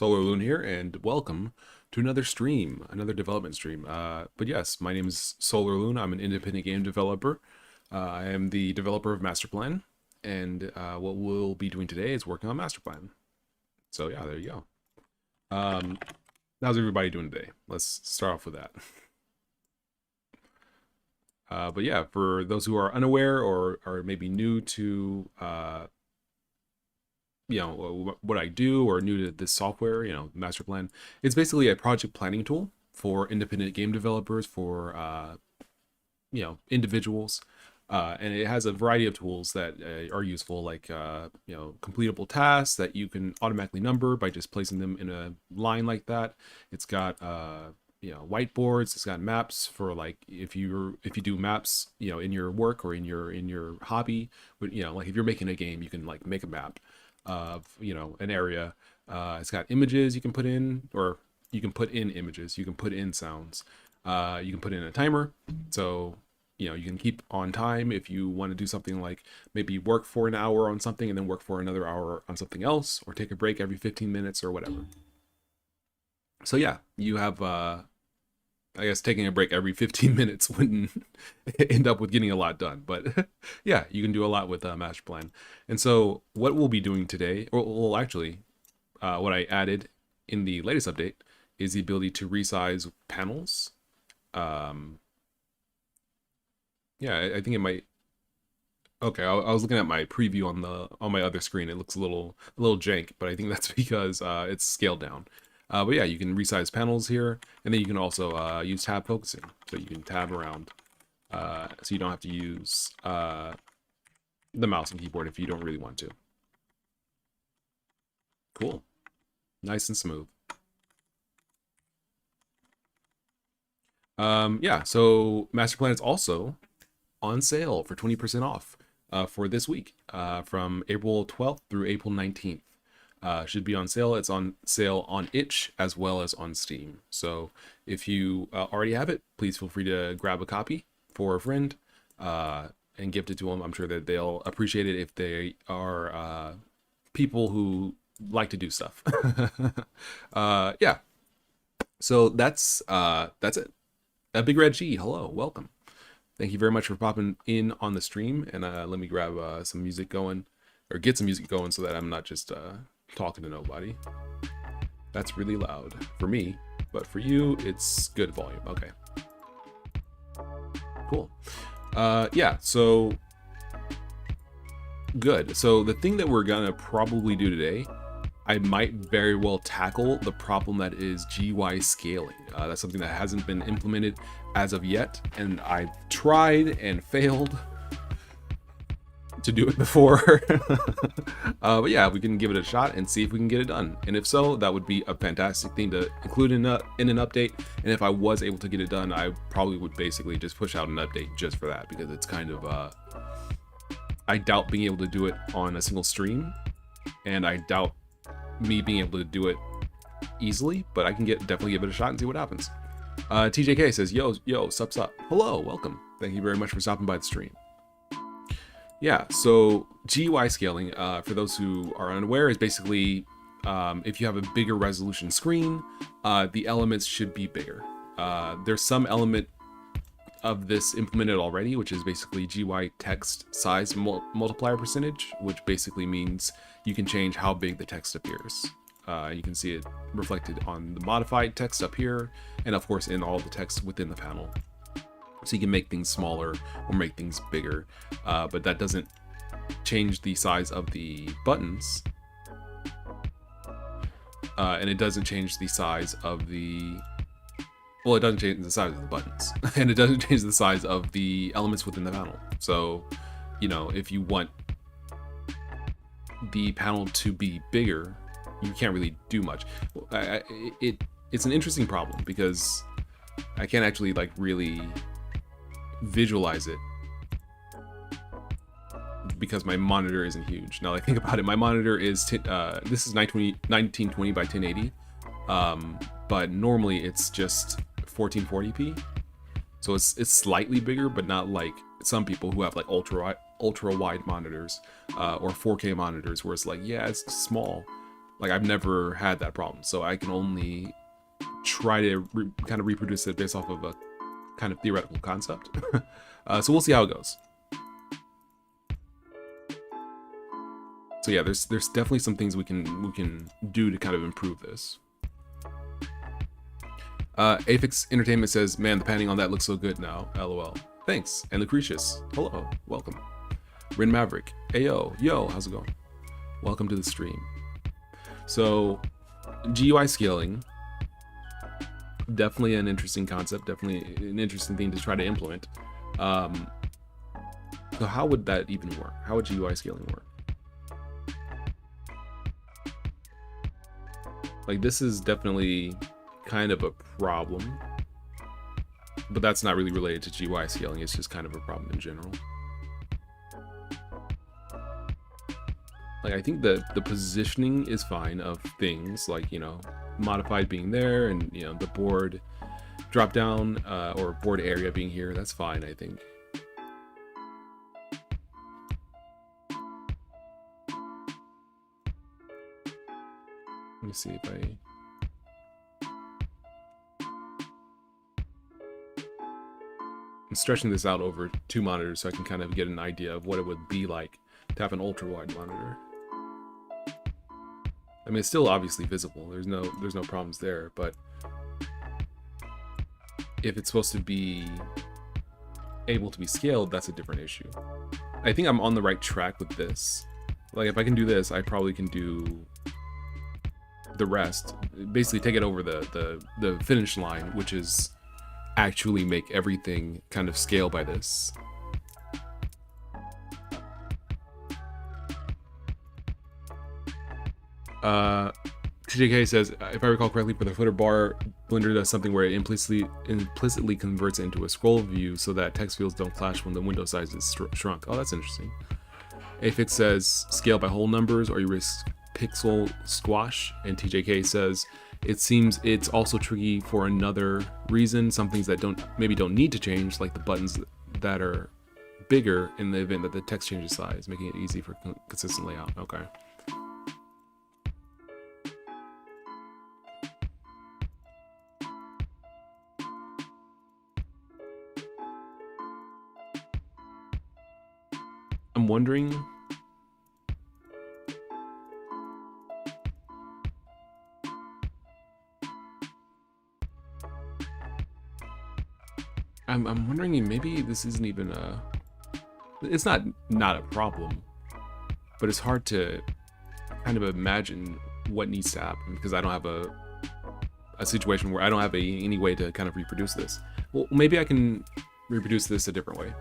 Solar Loon here, and welcome to another stream, another development stream. But yes, my name is Solar Loon. I'm an independent game developer. I am the developer of MasterPlan, and what we'll be doing today is working on MasterPlan. So yeah, there you go. How's everybody doing today? Let's start off with that. But yeah, for those who are unaware or are maybe new to what I do or new to this software, MasterPlan, it's basically a project planning tool for independent game developers, for individuals, and it has a variety of tools that are useful, like completable tasks that you can automatically number by just placing them in a line like that. It's got whiteboards. It's got maps for, like, if you do maps in your work or in your hobby, but like if you're making a game, you can like make a map of an area. It's got images you can put in, or you can put in images, you can put in sounds, you can put in a timer, so you can keep on time if you want to do something like maybe work for an hour on something and then work for another hour on something else, or take a break every 15 minutes or whatever. So yeah, you have I guess taking a break every 15 minutes wouldn't end up with getting a lot done, but yeah, you can do a lot with MasterPlan. And so what we'll be doing today, or well, actually, what I added in the latest update is the ability to resize panels. Yeah, I think it might. Okay, I was looking at my preview on my other screen. It looks a little jank, but I think that's because it's scaled down. But yeah, you can resize panels here, and then you can also use tab focusing. So you can tab around, so you don't have to use the mouse and keyboard if you don't really want to. Cool. Nice and smooth. Yeah, so MasterPlan is also on sale for 20% off for this week, from April 12th through April 19th. Should be on sale. It's on sale on itch as well as on Steam. So if you already have it, please feel free to grab a copy for a friend and gift it to them. I'm sure that they'll appreciate it if they are people who like to do stuff. Yeah. So that's it. Big Red G, hello, welcome. Thank you very much for popping in on the stream. And let me grab some music going, or get some music going, so that I'm not just talking to nobody. That's really loud for me, but for you it's good volume. Okay, cool. Yeah, so good. So the thing that we're gonna probably do today, I might very well tackle the problem that is GUI scaling. That's something that hasn't been implemented as of yet, and I've tried and failed to do it before. But yeah, we can give it a shot and see if we can get it done. And if so, that would be a fantastic thing to include in an update. And if I was able to get it done, I probably would basically just push out an update just for that, because it's kind of I doubt being able to do it on a single stream, and I doubt me being able to do it easily, but I can definitely give it a shot and see what happens. TJK says, yo, sup. Hello, welcome. Thank you very much for stopping by the stream. Yeah, so GUI scaling, for those who are unaware, is basically if you have a bigger resolution screen, the elements should be bigger. There's some element of this implemented already, which is basically GUI text size multiplier percentage, which basically means you can change how big the text appears. You can see it reflected on the modified text up here, and of course in all the text within the panel. So you can make things smaller or make things bigger, but that doesn't change the size of the buttons, and it doesn't change the size of the, well, it doesn't change the size of the buttons, and it doesn't change the size of the elements within the panel. So, if you want the panel to be bigger, you can't really do much. It's an interesting problem, because I can't actually like really visualize it, because my monitor isn't huge. Now that I think about it, my monitor is this is 1920 by 1080, but normally it's just 1440p, so it's slightly bigger, but not like some people who have like ultra wide monitors or 4K monitors, where it's like, yeah, it's small. Like, I've never had that problem, so I can only try to kind of reproduce it based off of a kind of theoretical concept. So we'll see how it goes. So yeah, there's definitely some things we can do to kind of improve this. Aphex Entertainment says, "Man, the panning on that looks so good now. LOL." Thanks. And Lucretius, hello, welcome. Rin Maverick, ayo, yo, how's it going? Welcome to the stream. So, GUI scaling, definitely an interesting concept, definitely an interesting thing to try to implement. So how would that even work? How would GUI scaling work? Like, this is definitely kind of a problem, but that's not really related to GUI scaling. It's just kind of a problem in general. Like, I think the positioning is fine of things, like, you know, modified being there, and, you know, the board drop down or board area being here. That's fine, I think. Let me see if I'm stretching this out over 2 monitors so I can kind of get an idea of what it would be like to have an ultra-wide monitor. I mean, it's still obviously visible. There's no problems there, but if it's supposed to be able to be scaled, that's a different issue. I think I'm on the right track with this. Like, if I can do this, I probably can do the rest. Basically take it over the finish line, which is actually make everything kind of scale by this. TJK says, if I recall correctly, for the footer bar, Blender does something where it implicitly converts it into a scroll view so that text fields don't clash when the window size is shrunk. Oh, that's interesting. Afix says, scale by whole numbers or you risk pixel squash. And TJK says, it seems it's also tricky for another reason. Some things that maybe don't need to change, like the buttons that are bigger in the event that the text changes size, making it easy for consistent layout. Okay. I'm wondering, I'm wondering maybe this isn't even it's not a problem, but it's hard to kind of imagine what needs to happen because I don't have a situation where I don't have any way to kind of reproduce this. Well, maybe I can reproduce this a different way.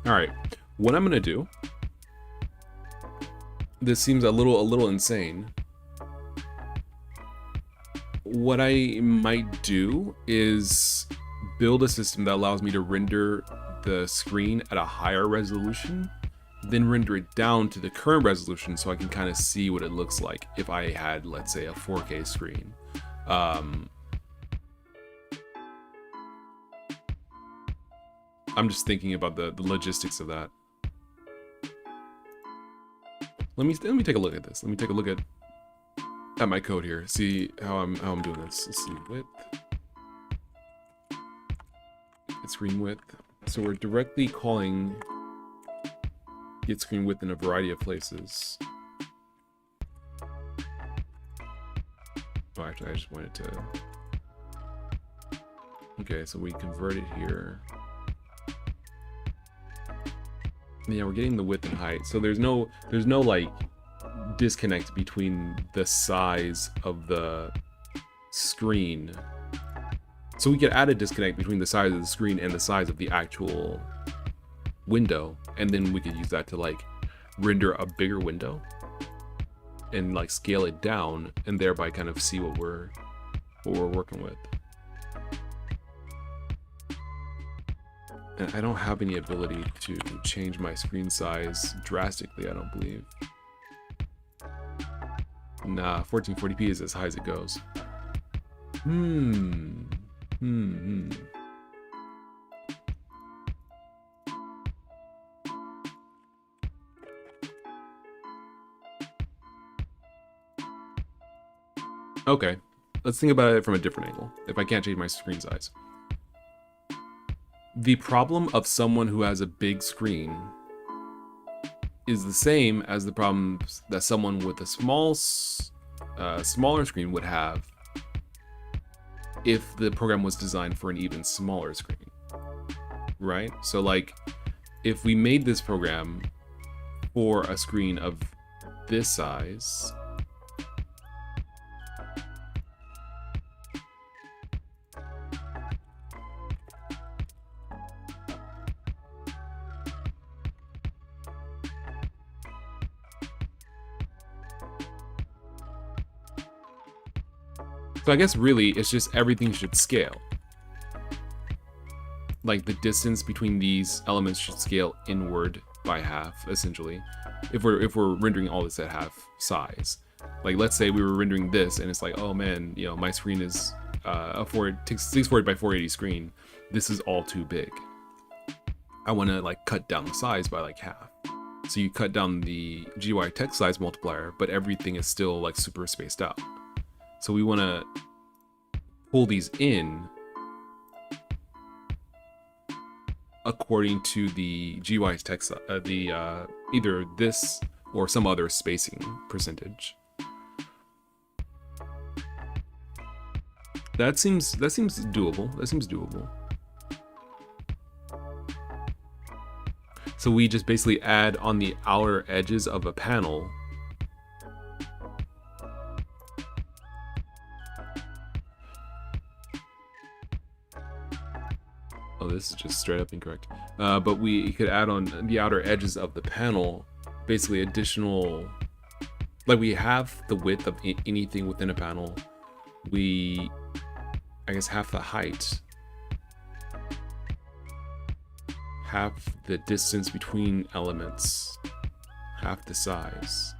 All right, what I'm gonna do, this seems a little insane. What I might do is build a system that allows me to render the screen at a higher resolution, then render it down to the current resolution so I can kind of see what it looks like if I had, let's say, a 4K screen. I'm just thinking about the logistics of that. Let me take a look at this. Let me take a look at my code here. See how I'm doing this. Let's see, width. Get screen width. So we're directly calling get screen width in a variety of places. Oh, actually, I just wanted to. Okay, so we convert it here. Yeah, we're getting the width and height. So there's no like disconnect between the size of the screen. So we could add a disconnect between the size of the screen and the size of the actual window, and then we could use that to like render a bigger window and like scale it down and thereby kind of see what we're working with. And I don't have any ability to change my screen size drastically, I don't believe. Nah, 1440p is as high as it goes. Okay, let's think about it from a different angle. If I can't change my screen size. The problem of someone who has a big screen is the same as the problems that someone with a smaller screen would have if the program was designed for an even smaller screen, right? So like, if we made this program for a screen of this size, so I guess really it's just everything should scale. Like the distance between these elements should scale inward by half, essentially. If we're rendering all this at half size. Like let's say we were rendering this and it's like, oh man, you know, my screen is a 640 by 480 screen. This is all too big. I want to like cut down the size by like half. So you cut down the GUI text size multiplier, but everything is still like super spaced out. So we want to pull these in according to the GUI text, either this or some other spacing percentage. That seems doable. That seems doable. So we just basically add on the outer edges of a panel oh, this is just straight up incorrect. But we could add on the outer edges of the panel, basically additional, like we have the width of anything within a panel. We, I guess, half the height, half the distance between elements, half the size.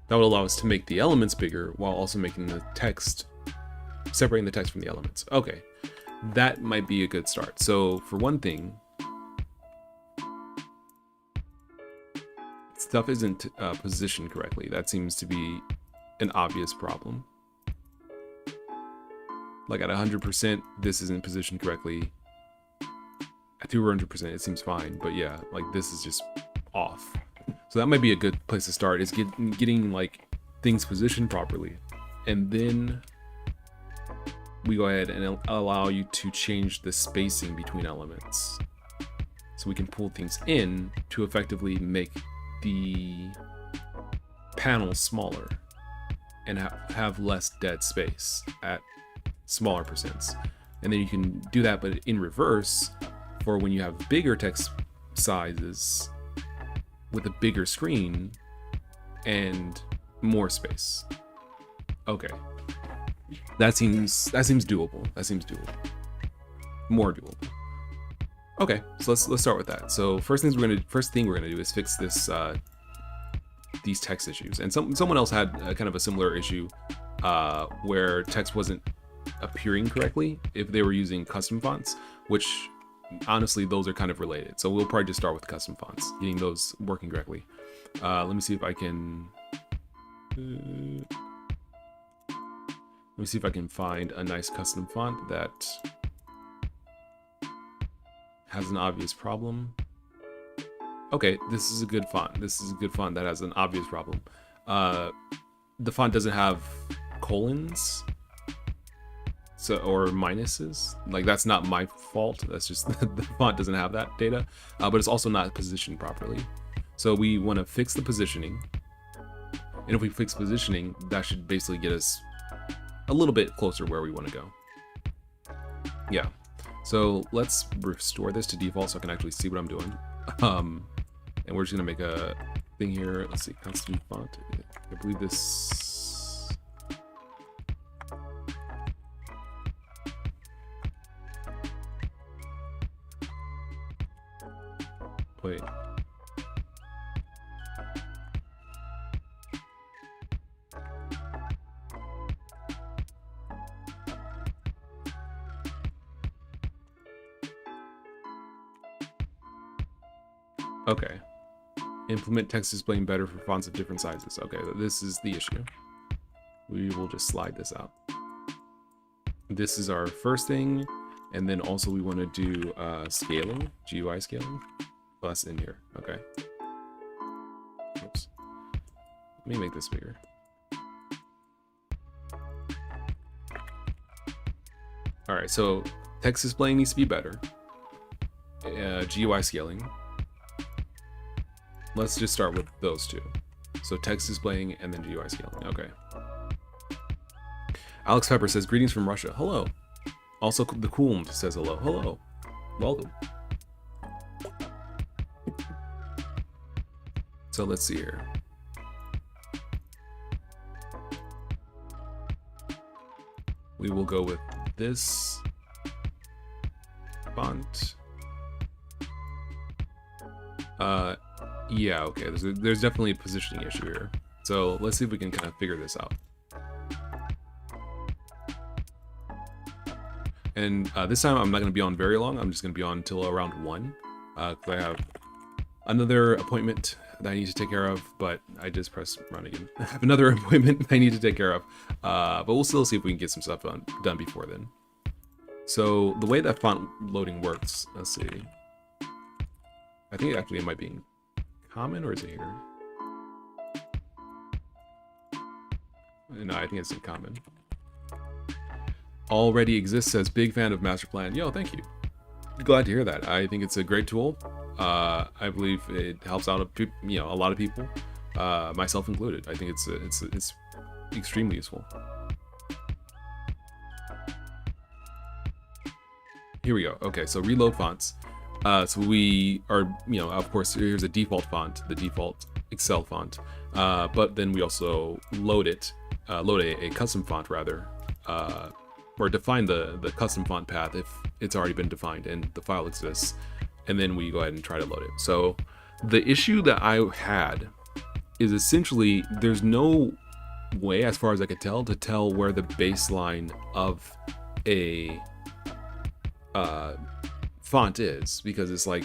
That would allow us to make the elements bigger while also making the text, separating the text from the elements. Okay, that might be a good start. So for one thing, stuff isn't positioned correctly. That seems to be an obvious problem. Like at 100%, this isn't positioned correctly. At 200%, it seems fine. But yeah, like this is just off. So that might be a good place to start, is getting like things positioned properly. And then we go ahead and allow you to change the spacing between elements. So we can pull things in to effectively make the panel smaller and have less dead space at smaller percents. And then you can do that, but in reverse, for when you have bigger text sizes with a bigger screen and more space. Okay. That seems doable. That seems doable. More doable. Okay, so let's start with that. So first thing we're gonna do is fix this these text issues. And someone else had kind of a similar issue where text wasn't appearing correctly if they were using custom fonts, which honestly those are kind of related. So we'll probably just start with custom fonts, getting those working correctly. Let me see if I can. Let me see if I can find a nice custom font that has an obvious problem. Okay, this is a good font. This is a good font that has an obvious problem. The font doesn't have colons, so, or minuses. Like that's not my fault. That's just the font doesn't have that data, but it's also not positioned properly. So we want to fix the positioning. And if we fix positioning, that should basically get us a little bit closer where we want to go. Yeah. So let's restore this to default so I can actually see what I'm doing. And we're just gonna make a thing here. Let's see, custom font. I believe this. Wait. Okay. Implement text displaying better for fonts of different sizes. Okay, this is the issue. We will just slide this out. This is our first thing, and then also we want to do scaling, GUI scaling. Well, that's in here. Okay. Oops. Let me make this bigger. All right, so text displaying needs to be better. GUI scaling. Let's just start with those two. So text displaying and then GUI scaling. Okay. Alex Pepper says, greetings from Russia. Hello. Also, the Kulm says hello. Hello. Welcome. So let's see here. We will go with this font. Yeah, okay. There's definitely a positioning issue here. So let's see if we can kind of figure this out. And this time I'm not going to be on very long. I'm just going to be on until around 1. Because I have another appointment that I need to take care of, but I just pressed run again. I have another appointment I need to take care of. But we'll still see if we can get some stuff done before then. So the way that font loading works, let's see. I think actually it might be in common, or is it here? No, I think it's in common. Already exists, says big fan of MasterPlan. Yo, thank you. Glad to hear that. I think it's a great tool. I believe it helps out a lot of people, myself included. I think it's extremely useful. Here we go. Okay, so reload fonts. So we are, of course, here's a default font, the default Excel font. But then we also load a custom font rather, or define the custom font path if it's already been defined and the file exists. And then we go ahead and try to load it. So the issue that I had is essentially there's no way, as far as I could tell, to tell where the baseline of a font is, because it's like,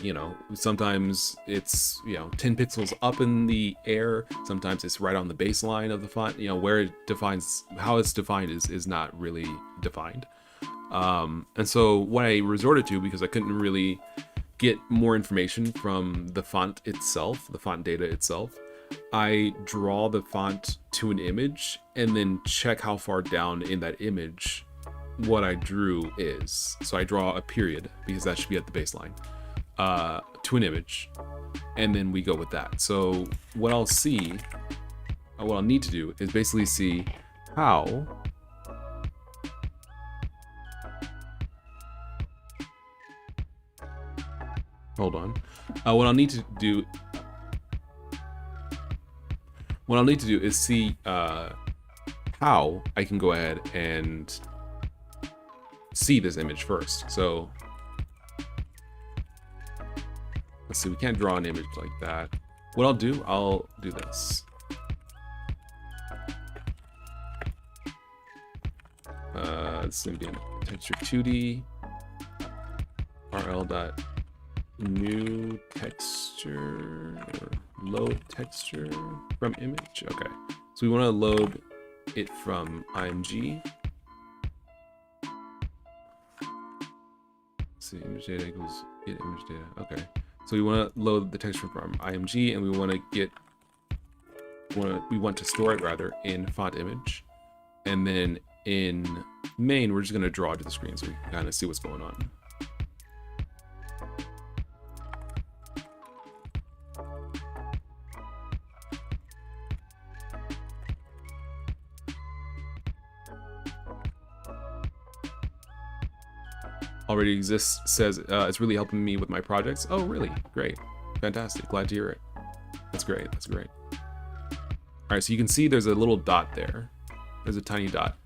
sometimes it's 10 pixels up in the air, sometimes it's right on the baseline of the font. Where it defines, how it's defined is not really defined. And so what I resorted to, because I couldn't really get more information from the font itself, the font data itself, I draw the font to an image and then check how far down in that image what I drew is. So I draw a period, because that should be at the baseline, to an image, and then we go with that. So what I'll need to do is basically see how hold on. What I'll need to do is see how I can go ahead and see this image first. So let's see, we can't draw an image like that. What I'll do this. It's gonna be in texture 2D rl.new texture or load texture from image. Okay, so we want to load it from img. See, image data equals get image data. Okay, so we want to load the texture from img, and we want to store it rather in font image, and then in main we're just going to draw to the screen so we can kind of see what's going on. Already exists, says it's really helping me with my projects. Oh, really? Great. Fantastic. Glad to hear it. That's great. That's great. All right, so you can see there's a little dot there. There's a tiny dot.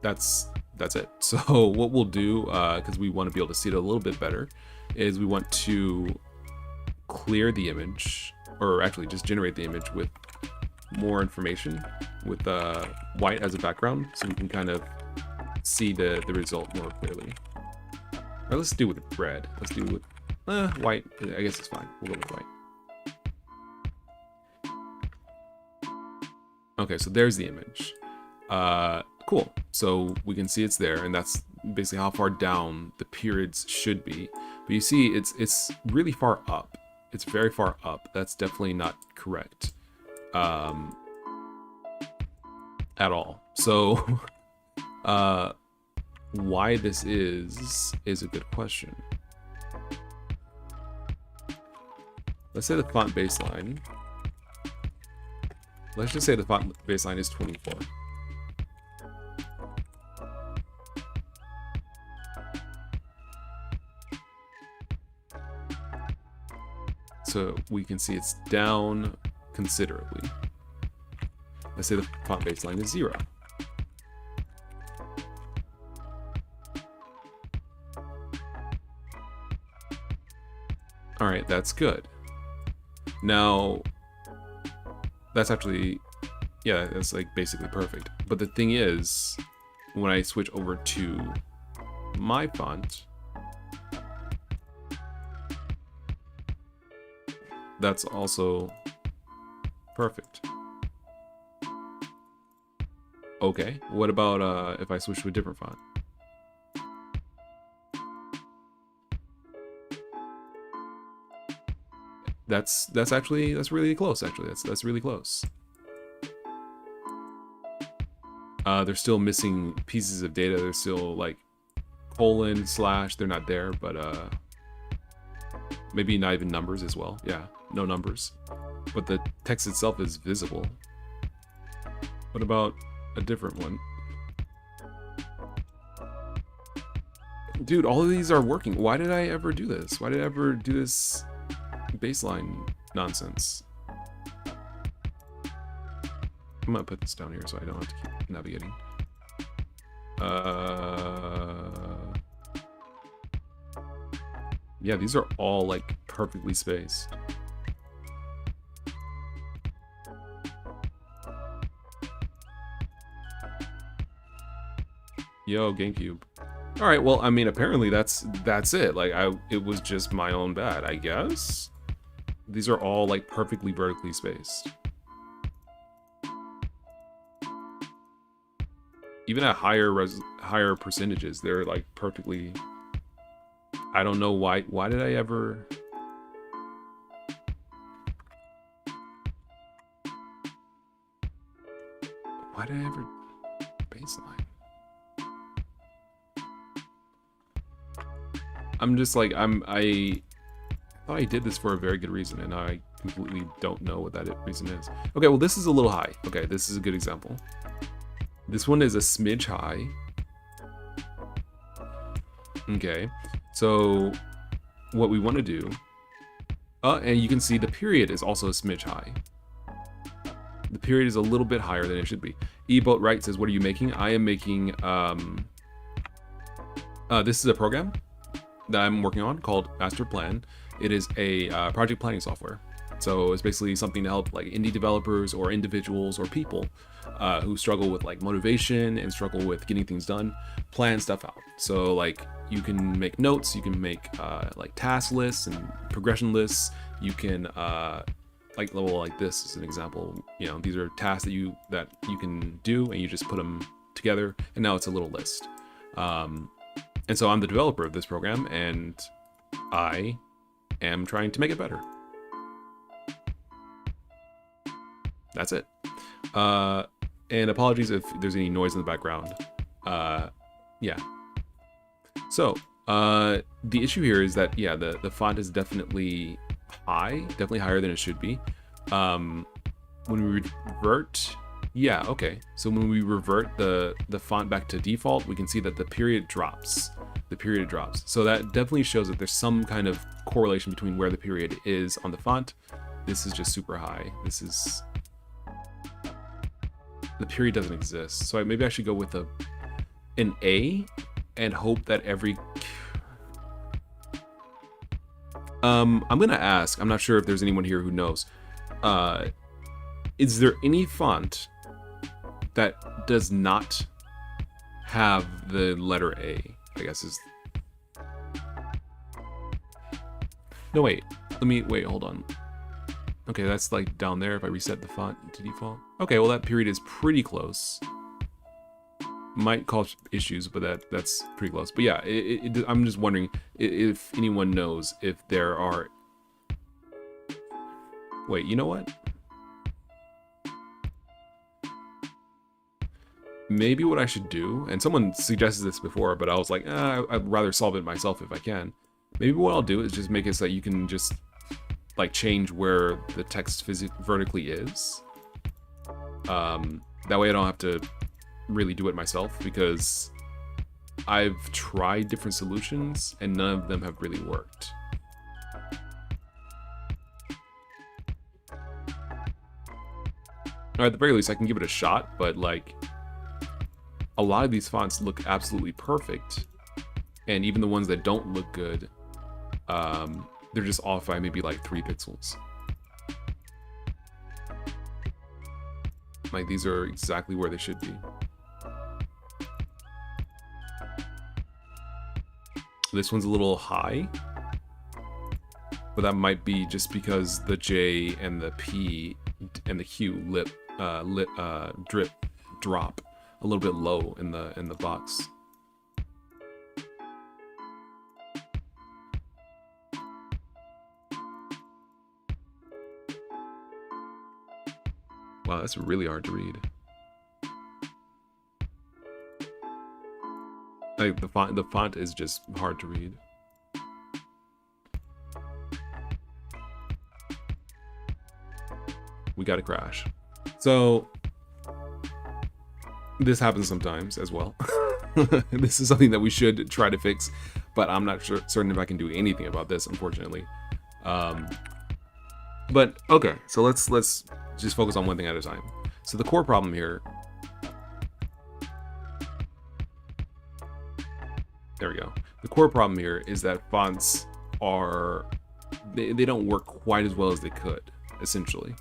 That's it. So what we'll do, because we want to be able to see it a little bit better, is we want to clear the image, or actually just generate the image with more information, with white as a background, so we can kind of see the result more clearly. All right, let's do it with red. Let's do it with white. I guess it's fine. We'll go with white. Okay, so there's the image. Cool. So we can see it's there, and that's basically how far down the periods should be. But you see, it's really far up. It's very far up. That's definitely not correct at all. So why this is a good question. Let's say the font baseline. Let's just say the font baseline is 24. So we can see it's down considerably. Let's say the font baseline is 0. All right, that's good. Now, that's actually, yeah, that's like basically perfect. But the thing is, when I switch over to my font, that's also perfect. Okay, what about if I switch to a different font? That's really close. Actually, that's really close. They're still missing pieces of data. They're still like colon / they're not there, but maybe not even numbers as well. Yeah, no numbers, but the text itself is visible. What about a different one? Dude, all of these are working. Why did I ever do this? Why did I ever do this baseline nonsense? I'm gonna put this down here so I don't have to keep navigating. Yeah, these are all like perfectly spaced. Yo, GameCube. All right, well, I mean, apparently that's it. Like, it was just my own bad, I guess. These are all like perfectly vertically spaced. Even at higher percentages, they're like perfectly. I don't know why. Why did I ever? Why did I ever baseline? I'm just like, I thought I did this for a very good reason, and I completely don't know what that reason is. Okay, well, this is a little high. Okay, this is a good example. This one is a smidge high. Okay, so what we want to do, and you can see the period is also a smidge high. The period is a little bit higher than it should be. Eboat Right says, what are you making? I am making, this is a program that I'm working on called MasterPlan. It is a project planning software. So it's basically something to help like indie developers or individuals or people who struggle with like motivation and struggle with getting things done, plan stuff out. So like you can make notes, you can make like task lists and progression lists. You can like level like this is an example. You know, these are tasks that you can do, and you just put them together, and now it's a little list. And so I'm the developer of this program, and I am trying to make it better. That's it. And apologies if there's any noise in the background. Yeah. So, the issue here is that, yeah, the font is definitely higher than it should be. When we revert, yeah, okay. So when we revert the font back to default, we can see that the period drops. So that definitely shows that there's some kind of correlation between where the period is on the font. This is just super high. The period doesn't exist. So maybe I should go with an A and hope that every... I'm gonna ask, I'm not sure if there's anyone here who knows. Is there any font that does not have the letter A? I guess is... No, wait, hold on. Okay, that's like down there if I reset the font to default. Okay, well that period is pretty close. Might cause issues, but that's pretty close. But yeah, I'm just wondering if anyone knows if there are... Wait, you know what? Maybe what I should do, and someone suggested this before, but I was like, I'd rather solve it myself if I can. Maybe what I'll do is just make it so that you can just like change where the text vertically is. That way I don't have to really do it myself, because I've tried different solutions and none of them have really worked. Or at the very least, I can give it a shot, but like, a lot of these fonts look absolutely perfect, and even the ones that don't look good, they're just off by maybe like 3 pixels. Like, these are exactly where they should be. This one's a little high, but that might be just because the J and the P and the Q drop a little bit low in the box. Wow, that's really hard to read. Like the font is just hard to read. We got a crash. So this happens sometimes as well. This is something that we should try to fix, but I'm not certain if I can do anything about this, unfortunately. But okay, so let's just focus on one thing at a time. So the core problem here, there we go. The core problem here is that fonts are, they don't work quite as well as they could, essentially.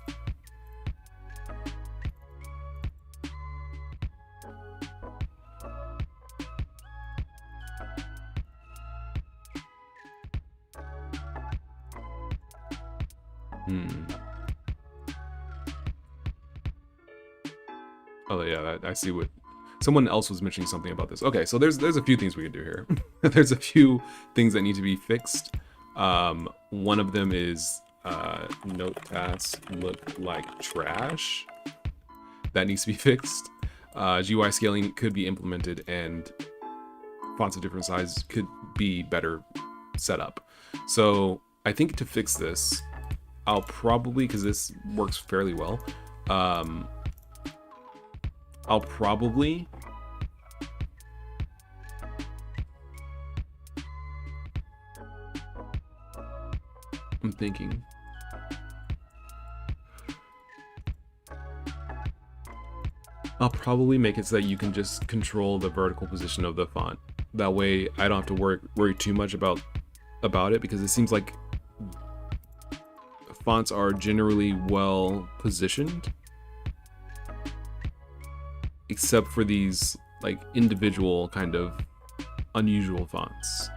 Oh yeah, I see what someone else was mentioning something about this. Okay, so there's a few things we can do here. There's a few things that need to be fixed. One of them is note tasks look like trash. That needs to be fixed. GUI scaling could be implemented, and fonts of different sizes could be better set up. So I think to fix this, I'll probably, because this works fairly well, I'll probably I'm thinking I'll probably make it so that you can just control the vertical position of the font. That way I don't have to worry too much about it, because it seems like fonts are generally well positioned, except for these like individual kind of unusual fonts.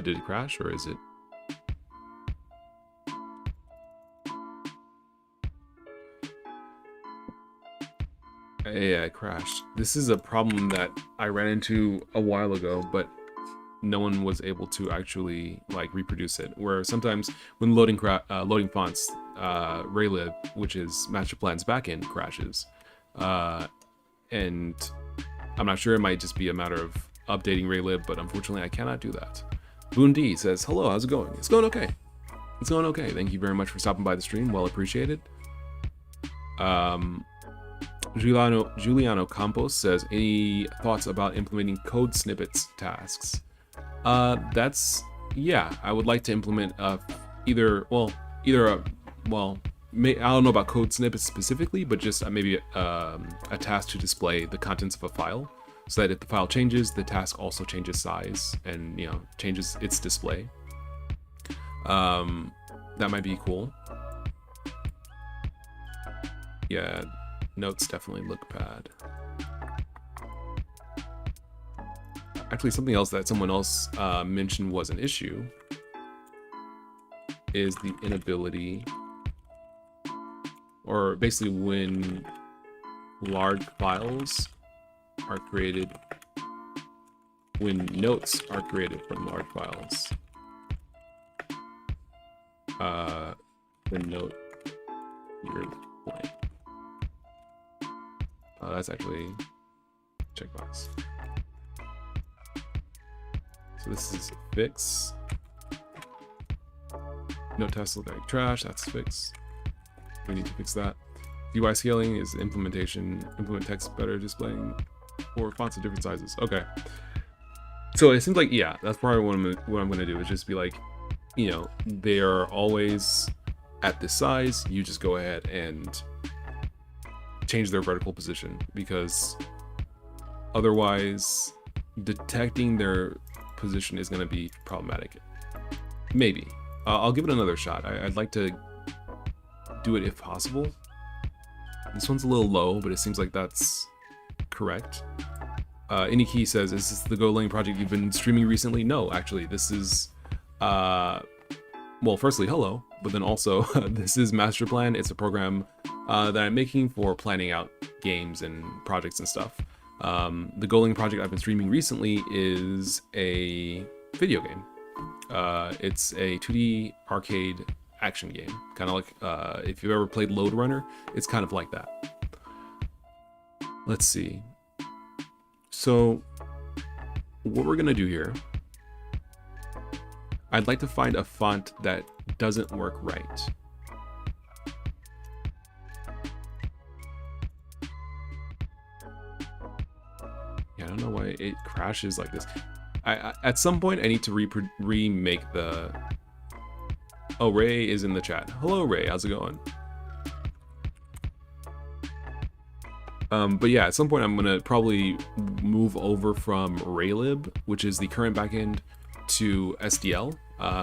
Did it crash, or is it? Yeah, it crashed. This is a problem that I ran into a while ago, but no one was able to actually like reproduce it. Where sometimes when loading fonts, Raylib, which is MasterPlan's backend, crashes, and I'm not sure. It might just be a matter of updating Raylib, but unfortunately, I cannot do that. Boon D says, "Hello, how's it going?" It's going okay. It's going okay. Thank you very much for stopping by the stream. Well appreciated. Giuliano Campos says, any thoughts about implementing code snippets tasks? I would like to implement I don't know about code snippets specifically, but just maybe a task to display the contents of a file, so that if the file changes, the task also changes size and changes its display. That might be cool. Yeah, notes definitely look bad. Actually, something else that someone else mentioned was an issue is the inability, or basically when large files are created, when notes are created from large files, the note here blank. That's actually checkbox. So this is fix. Note tests look like trash. That's fix. We need to fix that. UI scaling is implementation. Implement text better displaying for fonts of different sizes. Okay. So it seems like, yeah, that's probably what I'm going to do is just be like, you know, they are always at this size. You just go ahead and change their vertical position, because otherwise detecting their position is going to be problematic. Maybe. I'll give it another shot. I'd like to do it if possible. This one's a little low, but it seems like that's correct. Any Key says, is this the Golang project you've been streaming recently? No, actually, this is, well, firstly, hello, but then also, this is MasterPlan. It's a program that I'm making for planning out games and projects and stuff. The Golang project I've been streaming recently is a video game. It's a 2D arcade action game, kind of like if you've ever played Load Runner, it's kind of like that. Let's see. So what we're gonna do here, I'd like to find a font that doesn't work right. Yeah, I don't know why it crashes like this. At some point I need to remake the... Oh, Ray is in the chat. Hello, Ray. How's it going? But yeah, at some point I'm going to probably move over from Raylib, which is the current backend, to SDL,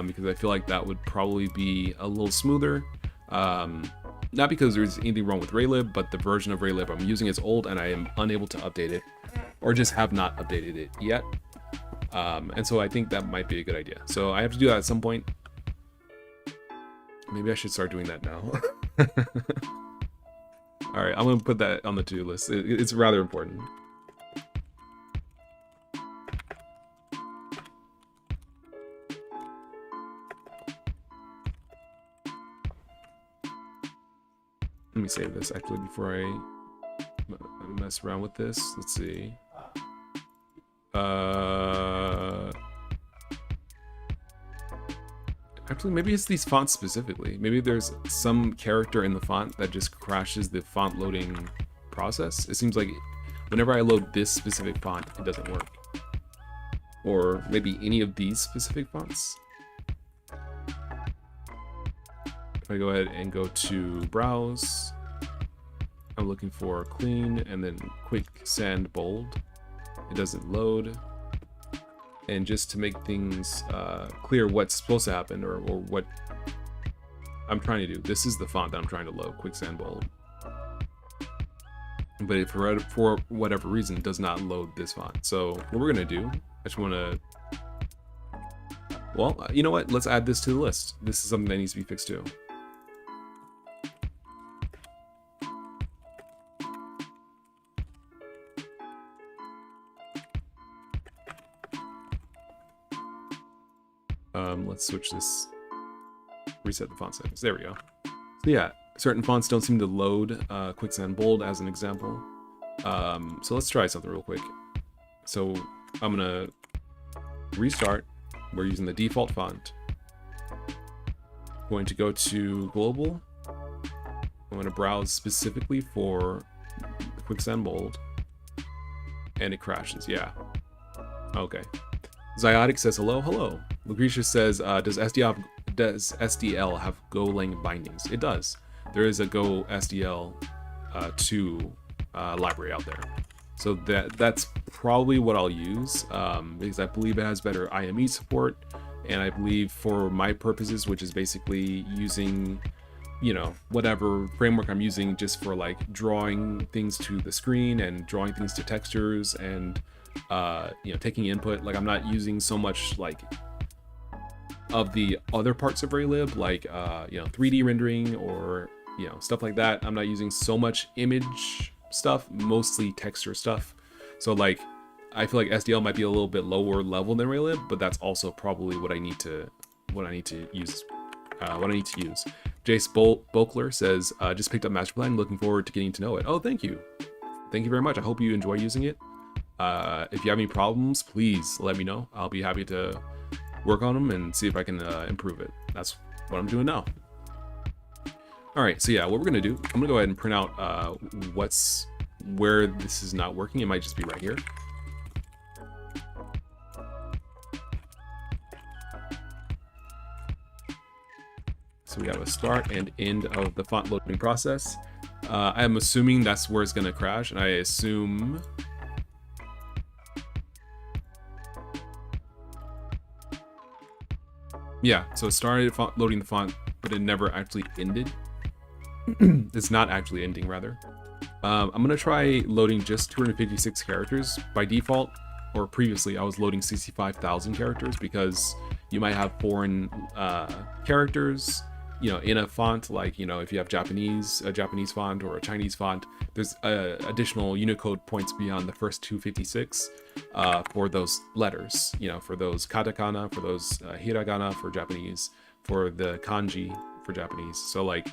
because I feel like that would probably be a little smoother. Not because there's anything wrong with Raylib, but the version of Raylib I'm using is old and I am unable to update it, or just have not updated it yet. And so I think that might be a good idea. So I have to do that at some point. Maybe I should start doing that now. All right, I'm gonna put that on the to-do list. It's rather important. Let me save this actually before I mess around with this. Let's see. Actually, maybe it's these fonts specifically. Maybe there's some character in the font that just crashes the font loading process. It seems like whenever I load this specific font, it doesn't work. Or maybe any of these specific fonts. If I go ahead and go to browse, I'm looking for clean and then quick sand bold. It doesn't load. And just to make things clear what's supposed to happen, or what I'm trying to do, this is the font that I'm trying to load, Quicksand Bold. But if for whatever reason it does not load this font. So what we're gonna do, I just wanna, well, you know what? Let's add this to the list. This is something that needs to be fixed too. Let's switch this, reset the font settings. There we go. So yeah, certain fonts don't seem to load Quicksand Bold as an example. So let's try something real quick. So I'm gonna restart. We're using the default font. I'm going to go to global. I'm gonna browse specifically for Quicksand Bold, and it crashes. Yeah. Okay. Zyodic says hello, hello. Lucretia says, does SDL have Golang bindings? It does. There is a Go SDL 2 library out there. So that's probably what I'll use, because I believe it has better IME support, and I believe for my purposes, which is basically using you know, whatever framework I'm using just for like drawing things to the screen and drawing things to textures and you know, taking input. Like I'm not using so much like of the other parts of Raylib, like you know, 3D rendering or, you know, stuff like that. I'm not using so much image stuff, mostly texture stuff. So like I feel like SDL might be a little bit lower level than Raylib, but that's also probably what I need to use. Jace Bolkler says, just picked up MasterPlan, looking forward to getting to know it. Oh, thank you. Thank you very much. I hope you enjoy using it. If you have any problems, please let me know. I'll be happy to work on them and see if I can improve it. That's what I'm doing now. All right, so yeah, what we're gonna do, I'm gonna go ahead and print out where this is not working. It might just be right here. So we have a start and end of the font loading process. I am assuming that's where it's going to crash, and I assume... Yeah, so it started loading the font, but it never actually ended. It's not actually ending, rather. I'm going to try loading just 256 characters. By default, or previously, I was loading 65,000 characters because you might have foreign characters, you know, in a font. Like, you know, if you have a Japanese font or a Chinese font, there's additional Unicode points beyond the first 256 for those letters, you know, for those katakana, for those hiragana for Japanese, for the kanji for Japanese. So like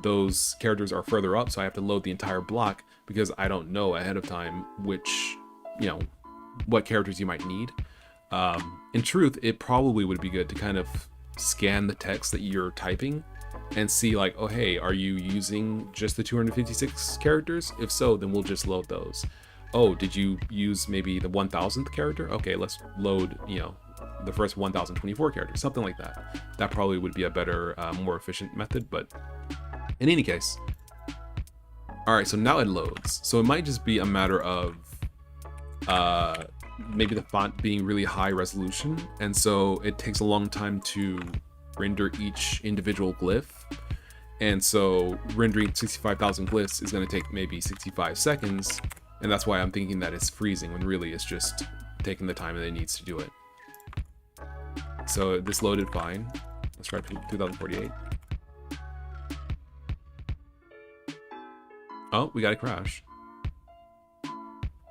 those characters are further up, so I have to load the entire block because I don't know ahead of time which, you know, what characters you might need. In truth, it probably would be good to kind of scan the text that you're typing and see like, oh hey, are you using just the 256 characters? If so, then we'll just load those. Oh, did you use maybe the 1000th character? Okay, let's load, you know, the first 1024 characters, something like that. That probably would be a better, more efficient method, but in any case. All right, so now it loads. So it might just be a matter of maybe the font being really high resolution, and so it takes a long time to render each individual glyph, and so rendering 65,000 glyphs is going to take maybe 65 seconds, and that's why I'm thinking that it's freezing when really it's just taking the time that it needs to do it. So this loaded fine. Let's try 2048. Oh, we got a crash.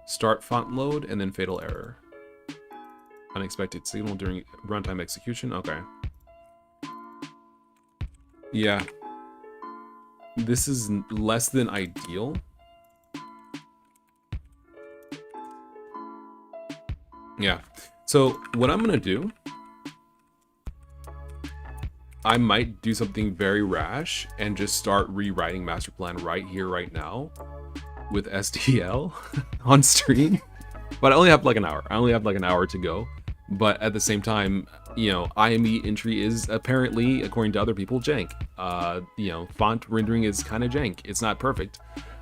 Start font load and then fatal error. Unexpected signal during runtime execution. Okay. Yeah. This is less than ideal. Yeah. So what I'm gonna do, I might do something very rash and just start rewriting MasterPlan right here, right now, with SDL on stream. But I only have like an hour. I only have like an hour to go. But at the same time, you know, IME entry is apparently, according to other people, jank. You know, font rendering is kind of jank. It's not perfect.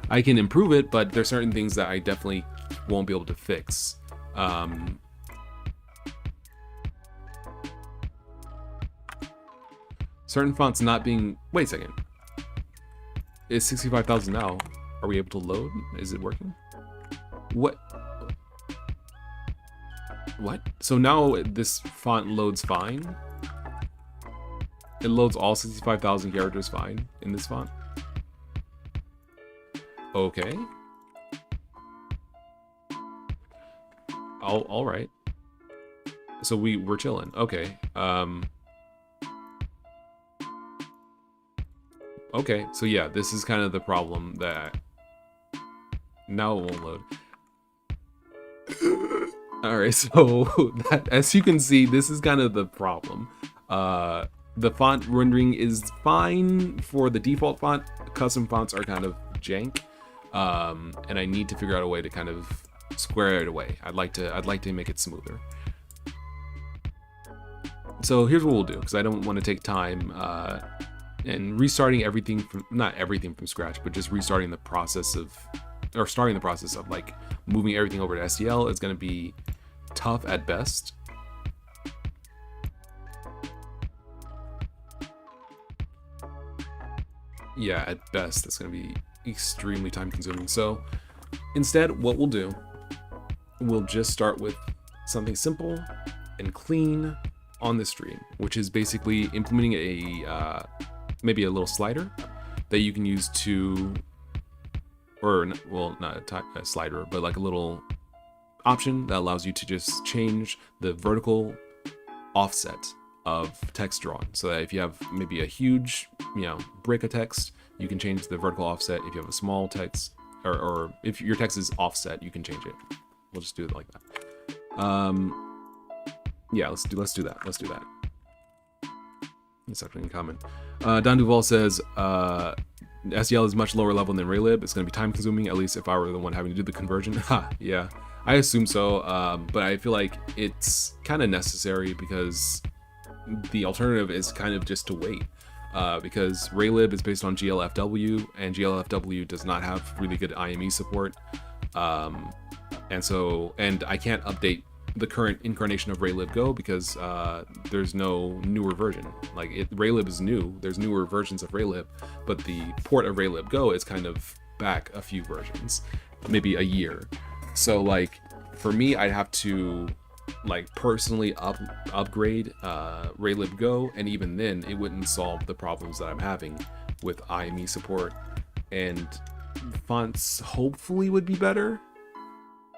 I can improve it, but there's certain things that I definitely won't be able to fix. Certain fonts not being... Wait a second. It's 65,000 now. Are we able to load? Is it working? What? What? So now this font loads fine? It loads all 65,000 characters fine in this font? Okay. All right. So we're chilling. Okay. Okay, so yeah, this is kind of the problem that now it won't load. Alright, so that, as you can see, this is kind of the problem. The font rendering is fine for the default font. Custom fonts are kind of jank, and I need to figure out a way to kind of square it away. I'd like to make it smoother. So here's what we'll do, because I don't want to take time and restarting everything from, not everything from scratch, but just restarting the process of, or starting the process of like moving everything over to SDL is going to be tough at best. yeah, at best, that's going to be extremely time consuming. So instead, what we'll do, we'll just start with something simple and clean on the stream, which is basically implementing a maybe a little slider that you can use to, or well, not a slider, but like a little option that allows you to just change the vertical offset of text drawn, so that if you have maybe a huge, brick of text, you can change the vertical offset. If you have a small text, or if your text is offset, you can change it. We'll just do it like that. Yeah, let's do that. Let's do that. It's actually in common. Don Duval says SDL is much lower level than Raylib. It's going to be time consuming, at least if I were the one having to do the conversion. Ha, yeah, I assume so. But I feel like it's kind of necessary, because the alternative is kind of just to wait. Because Raylib is based on GLFW, and GLFW does not have really good IME support. And I can't update the current incarnation of Raylib Go because there's no newer version. Like Raylib is new, there's newer versions of Raylib, but the port of Raylib Go is kind of back a few versions, maybe a year. So like for me, I'd have to like personally upgrade Raylib Go, and even then it wouldn't solve the problems that I'm having with IME support, and fonts hopefully would be better.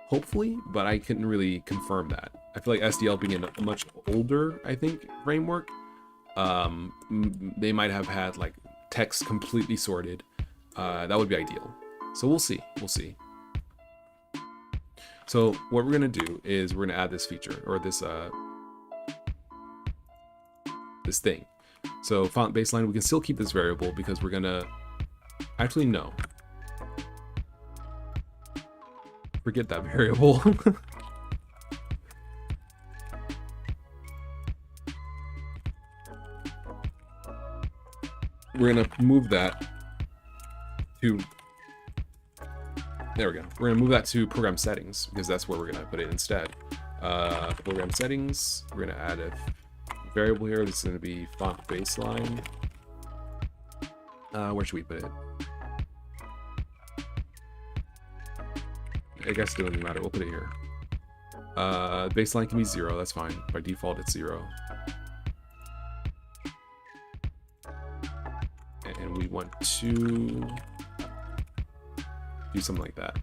Hopefully, but I couldn't really confirm that. I feel like SDL being a much older, I think, framework, they might have had like text completely sorted. That would be ideal. So we'll see. We'll see. So what we're gonna do is we're gonna add this feature, or this this thing. So font baseline, we can still keep this variable because we're gonna actually no. Forget that variable. We're gonna move that to, there we go. We're gonna move that to program settings, because that's where we're gonna put it instead. Program settings, we're gonna add a variable here. This is gonna be font baseline. Where should we put it? I guess it doesn't matter. We'll put it here. Baseline can be 0. That's fine. By default, it's 0. And we want to do something like that.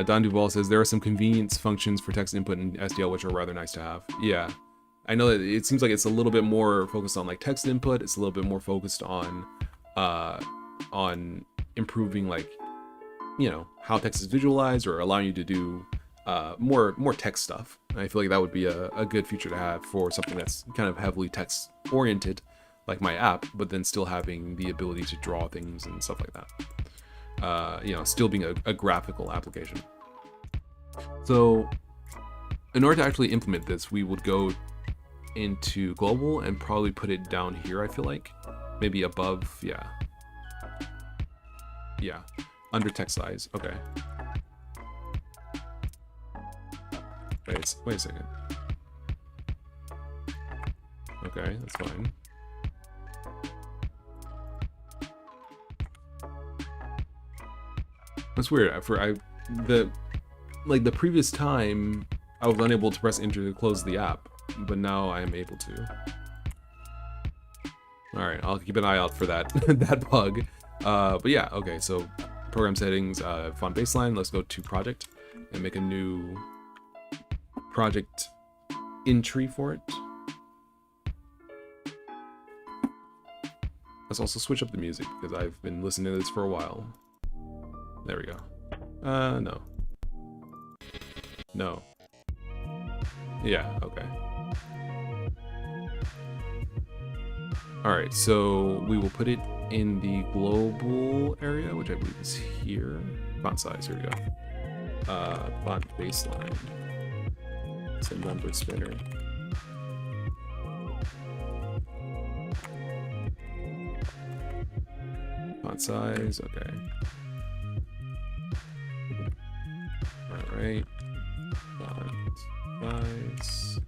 Don Duval says there are some convenience functions for text input in SDL which are rather nice to have. Yeah, I know that it seems like it's a little bit more focused on like text input. It's a little bit more focused on improving like, how text is visualized, or allowing you to do more text stuff. And I feel like that would be a good feature to have for something that's kind of heavily text oriented, like my app, but then still having the ability to draw things and stuff like that. Still being a graphical application. So in order to actually implement this, we would go into global and probably put it down here, I feel like. Maybe above, yeah. Under text size, okay. Wait a second. Okay, that's fine. That's weird. The previous time, I was unable to press enter to close the app, but now I am able to. All right, I'll keep an eye out for that that bug. But yeah, okay. So program settings, font baseline. Let's go to project and make a new project entry for it. Let's also switch up the music because I've been listening to this for a while. There we go. No. Yeah, okay. Alright, so we will put it in the global area, which I believe is here. Font size, here we go. Font baseline. It's a number spinner. Font size, okay. Alright. Font size.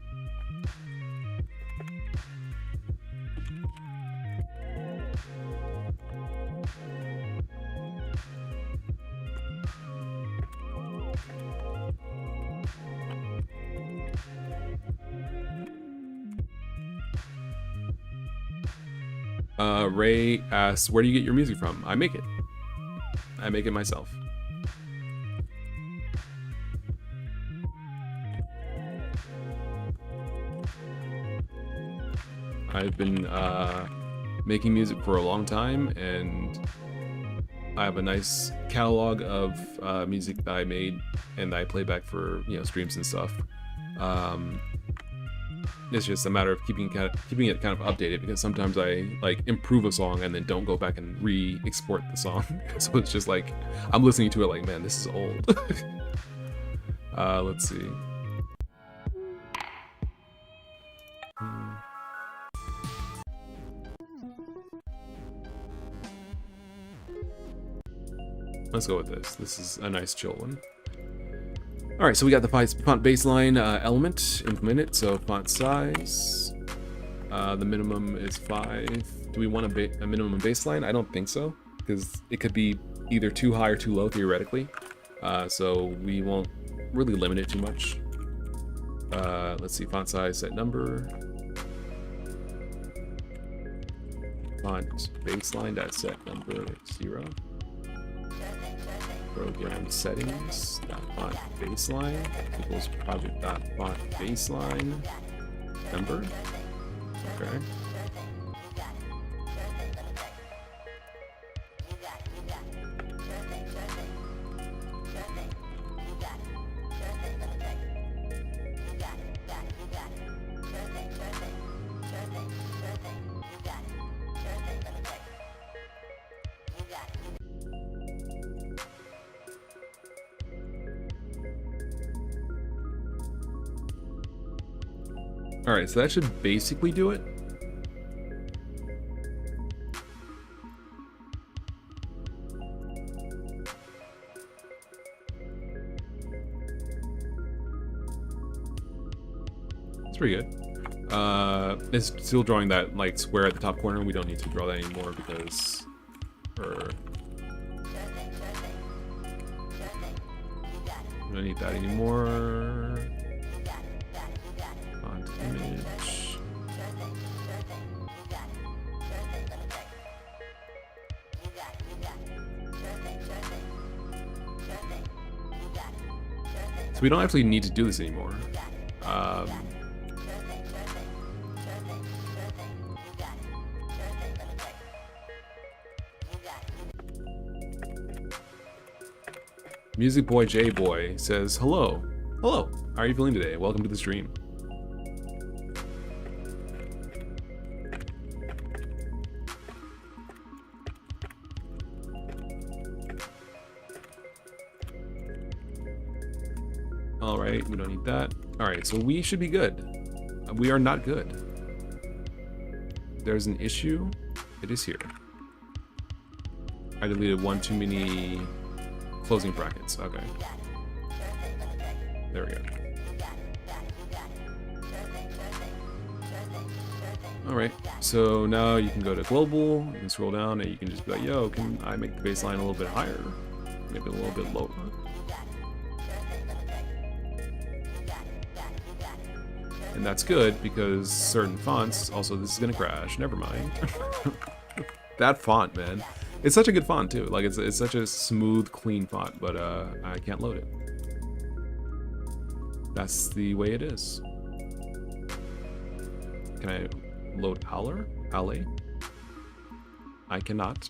Ray asks, where do you get your music from? I make it. I make it myself. I've been making music for a long time, and I have a nice catalog of music that I made and that I play back for, you know, streams and stuff. It's just a matter of keeping it kind of updated, because sometimes I like improve a song and then don't go back and re-export the song. So it's just like I'm listening to it like, man, this is old. Let's see. Let's go with this. This is a nice chill one. All right, so we got the font baseline element implemented. So font size, the minimum is 5. Do we want a minimum baseline? I don't think so, because it could be either too high or too low theoretically. So we won't really limit it too much. Let's see, font size, set number. Font baseline, set number 0. Program settings, font baseline equals project.font baseline number. Okay. All right, so that should basically do it. It's pretty good. It's still drawing that like square at the top corner. We don't need to draw that anymore because, we don't need that anymore. Font image. So we don't actually need to do this anymore. Music Boy J Boy says, hello. Hello. How are you feeling today? Welcome to the stream. All right, we don't need that. All right, so we should be good. We are not good. There's an issue. It is here. I deleted one too many closing brackets. Okay. There we go. All right, so now you can go to global, you can scroll down and you can just be like, yo, can I make the baseline a little bit higher? Maybe a little bit lower. And that's good because certain fonts, also this is gonna crash, never mind. That font, man. It's such a good font too. Like it's such a smooth, clean font, but I can't load it. That's the way it is. Can I load Howler? Ale? I cannot.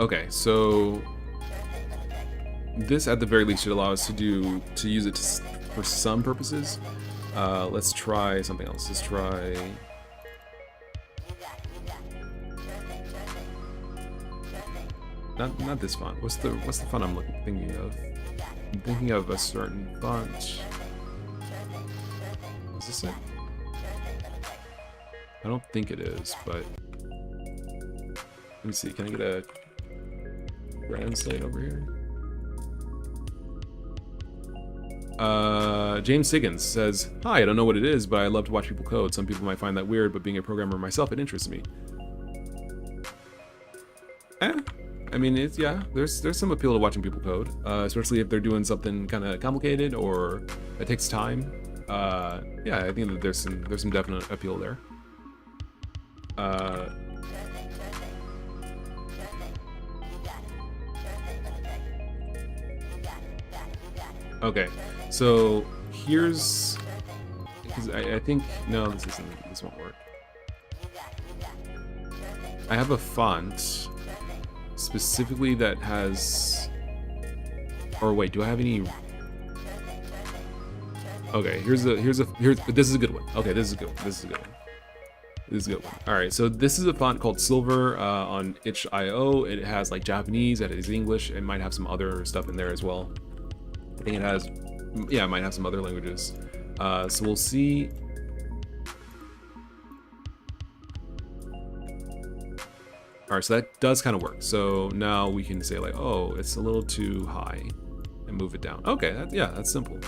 Okay, so this at the very least should allow us to use it for some purposes. Let's try something else. Let's try. Not this font. What's the font I'm thinking of? I'm thinking of a certain font. Is this it? I don't think it is, but let me see. Can I get a translate over here? James Siggins says, "Hi, I don't know what it is, but I love to watch people code. Some people might find that weird, but being a programmer myself, it interests me." I mean, there's some appeal to watching people code, especially if they're doing something kind of complicated or that takes time. Yeah, I think that there's some definite appeal there. Okay, so here's, because I think, no, this won't work. I have a font specifically that has, or wait, do I have any? Okay, here's this is a good one. Okay, this is a good one. This is a good one. All right, so this is a font called Silver on itch.io. It has like Japanese, it has English, it might have some other stuff in there as well. I think it has, yeah, it might have some other languages. So we'll see. All right, so that does kind of work. So now we can say like, oh, it's a little too high, and move it down. Okay, yeah, that's simple.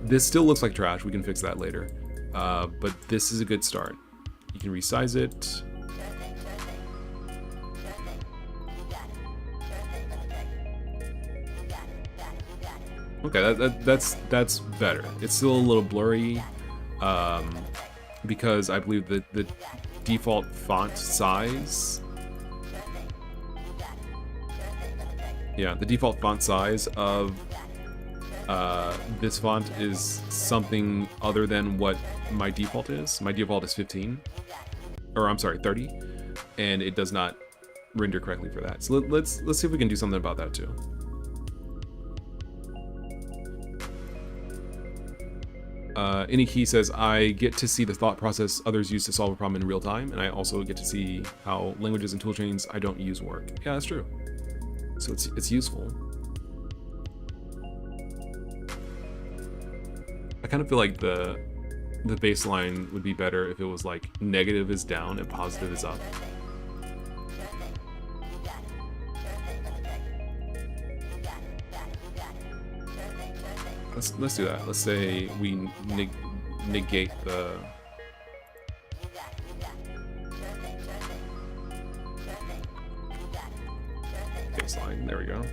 This still looks like trash. We can fix that later. But this is a good start. You can resize it. Okay, that's better. It's still a little blurry, because I believe that the default font size, yeah, the default font size of this font is something other than what my default is. My default is 15, or I'm sorry, 30, and it does not render correctly for that. So let's see if we can do something about that too. Iniki says, I get to see the thought process others use to solve a problem in real time, and I also get to see how languages and toolchains I don't use work. Yeah, that's true. So it's useful. I kind of feel like the baseline would be better if it was like negative is down and positive is up. Let's do that. Let's say we negate the baseline. There we go.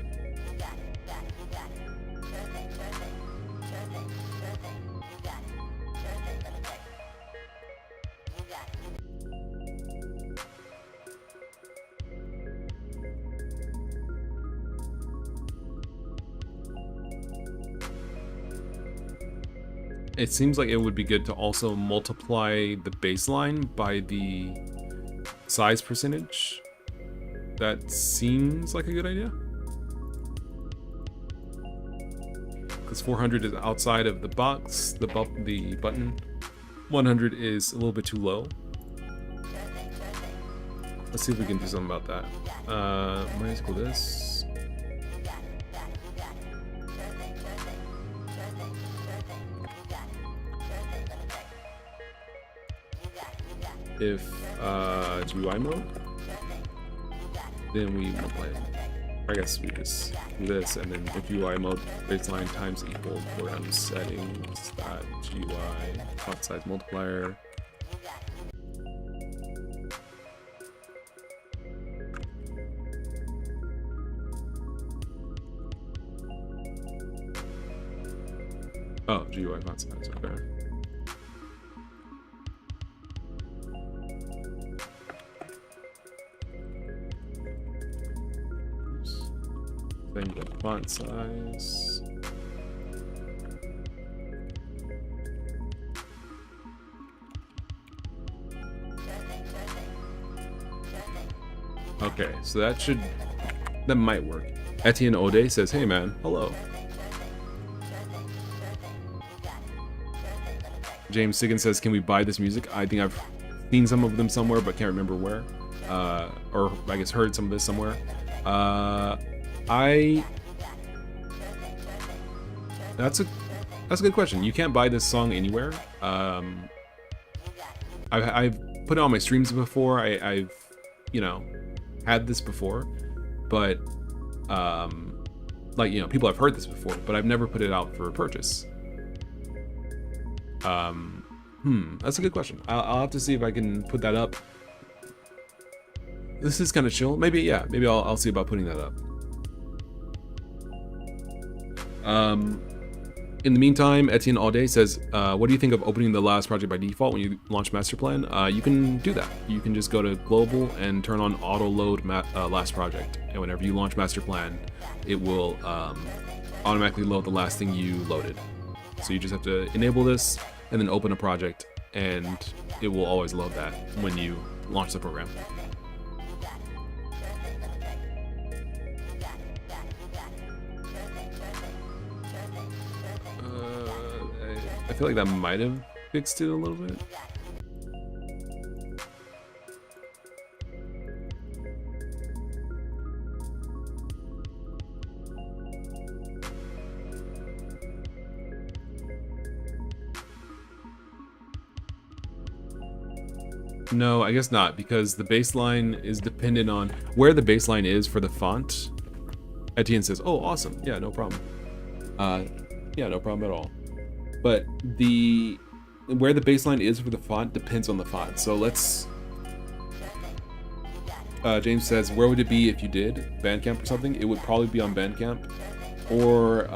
It seems like it would be good to also multiply the baseline by the size percentage. That seems like a good idea. Because 400 is outside of the box, the button. 100 is a little bit too low. Let's see if we can do something about that. Minus equal this. If GUI mode, then we multiply it. I guess we just do this, and then if UI mode baseline times equal program settings dot GUI font size multiplier. Oh, GUI font size, okay. Then the font size. Okay, so that might work. Etienne Ode says, "Hey man, hello." James Siggins says, "Can we buy this music?" I think I've seen some of them somewhere, but can't remember where. Or I guess heard some of this somewhere. That's a good question. You can't buy this song anywhere. I've put it on my streams before. I've had this before, but Like, you know, people have heard this before, but I've never put it out for purchase. That's a good question. I'll have to see if I can put that up. This is kind of chill. Maybe, yeah, maybe I'll see about putting that up. In the meantime, Etienne All Day says, what do you think of opening the last project by default when you launch MasterPlan? You can do that. You can just go to global and turn on auto load last project. And whenever you launch MasterPlan, it will automatically load the last thing you loaded. So you just have to enable this and then open a project, and it will always load that when you launch the program. I feel like that might have fixed it a little bit. No, I guess not, because the baseline is dependent on where the baseline is for the font. Etienne says, oh, awesome. Yeah, no problem. Yeah, no problem at all. But where the baseline is for the font depends on the font. So let's... James says, where would it be if you did? Bandcamp or something? It would probably be on Bandcamp. Or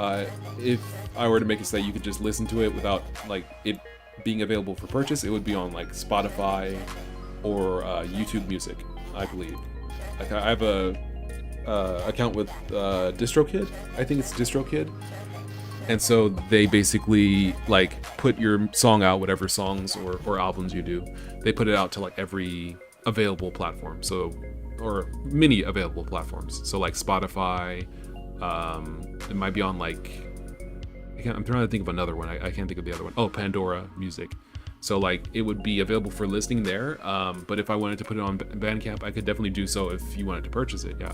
if I were to make it so that you could just listen to it without like it being available for purchase, it would be on like Spotify or YouTube Music, I believe. Like I have a account with DistroKid. I think it's DistroKid. And so they basically like put your song out, whatever songs or albums you do, they put it out to like every available platform. So, or many available platforms. So like Spotify, it might be on like, I'm trying to think of another one. I can't think of the other one. Oh, Pandora Music. So like it would be available for listening there. But if I wanted to put it on Bandcamp, I could definitely do so if you wanted to purchase it. Yeah.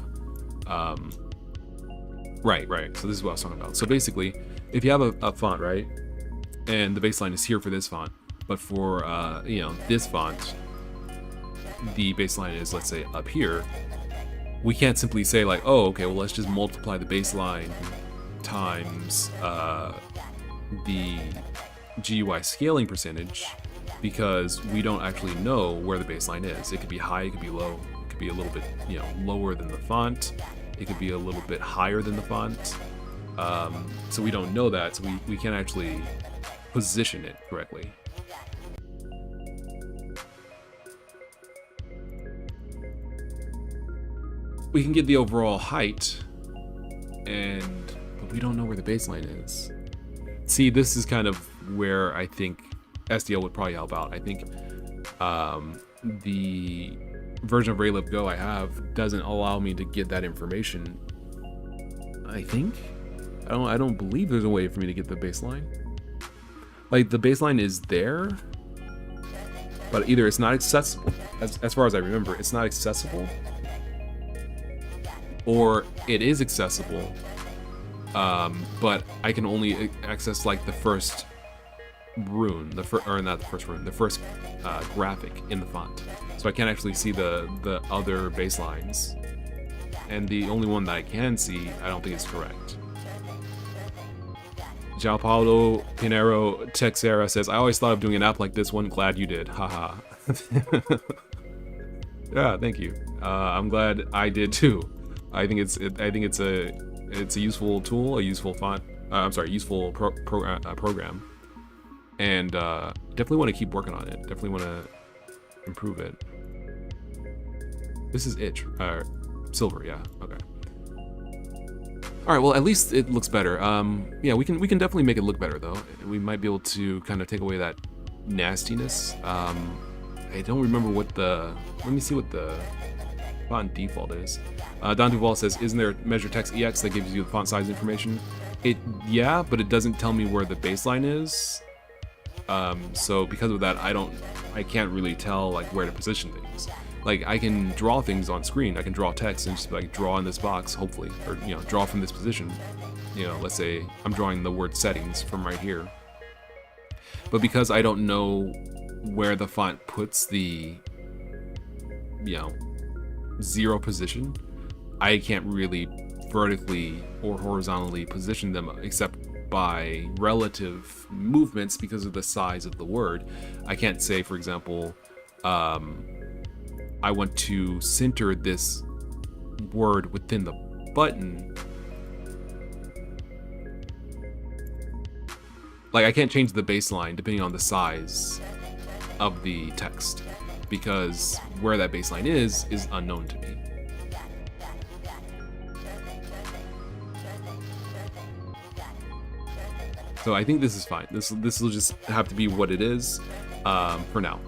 Right. So this is what I was talking about. So basically, if you have a font, right, and the baseline is here for this font, but for this font, the baseline is, let's say, up here. We can't simply say like, oh, okay, well, let's just multiply the baseline times the GUI scaling percentage, because we don't actually know where the baseline is. It could be high, it could be low, it could be a little bit lower than the font, it could be a little bit higher than the font. So we don't know that, so we can't actually position it correctly. We can get the overall height, but we don't know where the baseline is. See, this is kind of where I think SDL would probably help out. I think the version of Raylib Go I have doesn't allow me to get that information. I think I don't believe there's a way for me to get the baseline. Like, the baseline is there, but either it's not accessible, as far as I remember, it's not accessible, or it is accessible, but I can only access like the first rune, the first graphic in the font. So I can't actually see the other baselines, and the only one that I can see, I don't think is correct. João Paulo Pinheiro Texera says, I always thought of doing an app like this one. Glad you did. Haha. Yeah, thank you. I'm glad I did too. I think it's a useful tool, a useful font. Useful program, and definitely want to keep working on it. Definitely want to improve it. This is silver, yeah. Okay. All right. Well, at least it looks better. Yeah, we can definitely make it look better though. We might be able to kind of take away that nastiness. I don't remember what let me see what the font default is. Don Duval says, isn't there measure text EX that gives you the font size information? Yeah, but it doesn't tell me where the baseline is. So because of that, I can't really tell like where to position things. Like, I can draw things on screen. I can draw text and just like draw in this box, hopefully, or draw from this position. Let's say I'm drawing the word settings from right here. But because I don't know where the font puts the zero position, I can't really vertically or horizontally position them except by relative movements because of the size of the word. I can't say, for example, I want to center this word within the button. Like, I can't change the baseline depending on the size of the text, because where that baseline is unknown to me. So I think this is fine. This will just have to be what it is for now.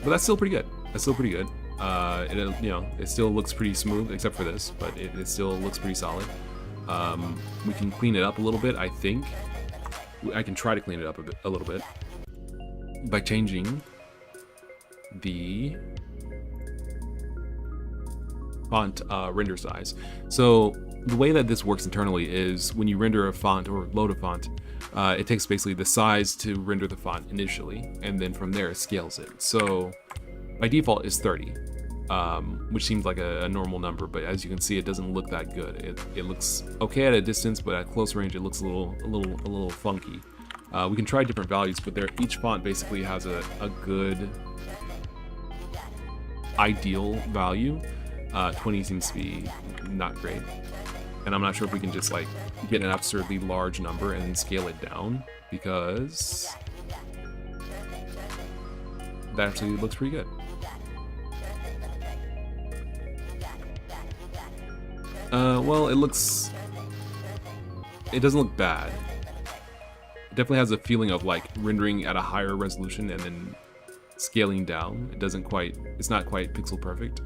But that's still pretty good. That's still pretty good. It still looks pretty smooth, except for this, but it still looks pretty solid. We can clean it up a little bit, I think. I can try to clean it up a little bit by changing the font render size. So the way that this works internally is when you render a font or load a font, it takes basically the size to render the font initially, and then from there it scales it. So by default is 30, which seems like a normal number, but as you can see, it doesn't look that good. It looks okay at a distance, but at close range, it looks a little funky. We can try different values, but each font basically has a good ideal value. 20 seems to be not great, and I'm not sure if we can just like get an absurdly large number and scale it down, because that actually looks pretty good. Well, it doesn't look bad. It definitely has a feeling of like rendering at a higher resolution and then scaling down. It's not quite pixel perfect.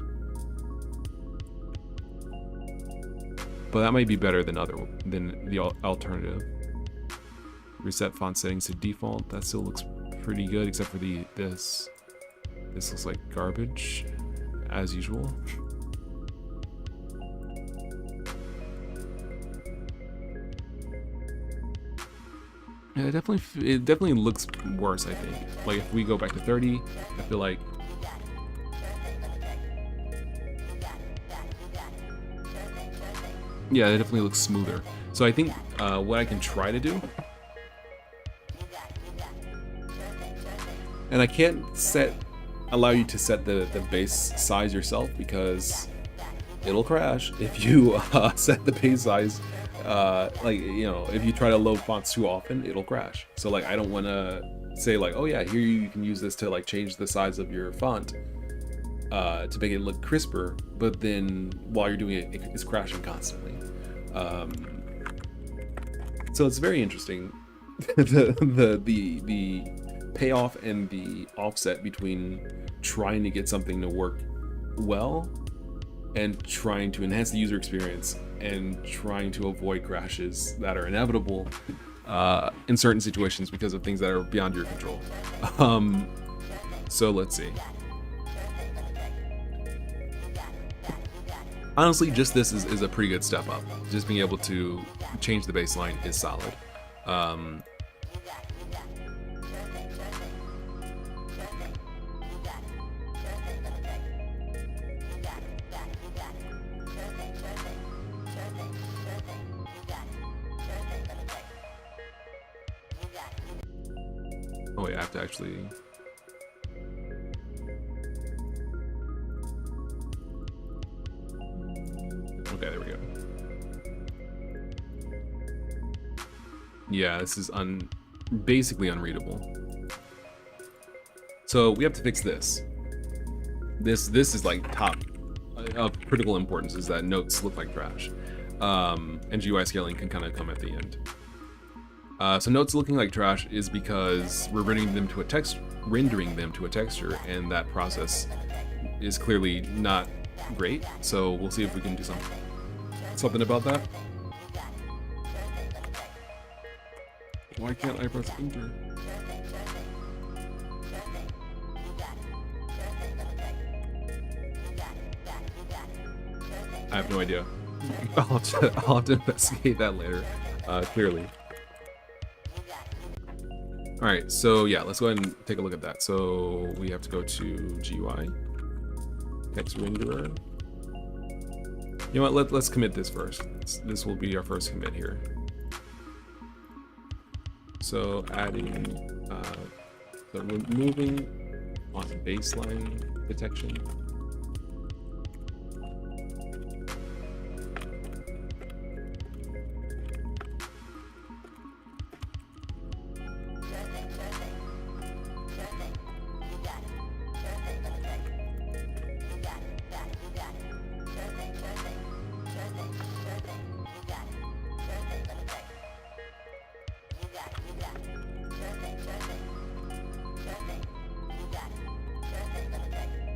But that might be better than the alternative. Reset font settings to default. That still looks pretty good, except for this. This looks like garbage, as usual. Yeah, it definitely looks worse, I think. Like if we go back to 30, I feel like yeah, it definitely looks smoother. So I think what I can try to do, and I can't allow you to set the base size yourself, because it'll crash if you set the base size. If you try to load fonts too often, it'll crash. So like, I don't want to say like, oh yeah, here you can use this to like change the size of your font to make it look crisper, but then while you're doing it, it's crashing constantly. So it's very interesting the payoff and the offset between trying to get something to work well and trying to enhance the user experience and trying to avoid crashes that are inevitable in certain situations because of things that are beyond your control. So let's see. Honestly, just this is a pretty good step up. Just being able to change the baseline is solid. Oh wait, I have to actually... Okay, there we go. Yeah, this is basically unreadable. So we have to fix this. This is like top of critical importance, is that notes look like trash. And GUI scaling can kind of come at the end. So notes looking like trash is because we're rendering them to a texture, and that process is clearly not great. So we'll see if we can do something about that. Why can't I press enter? I have no idea. I'll have to investigate that later, clearly. All right, so yeah, let's go ahead and take a look at that. So we have to go to GUI, text renderer. You know what? Let's commit this first. This will be our first commit here. So adding, so removing on baseline detection.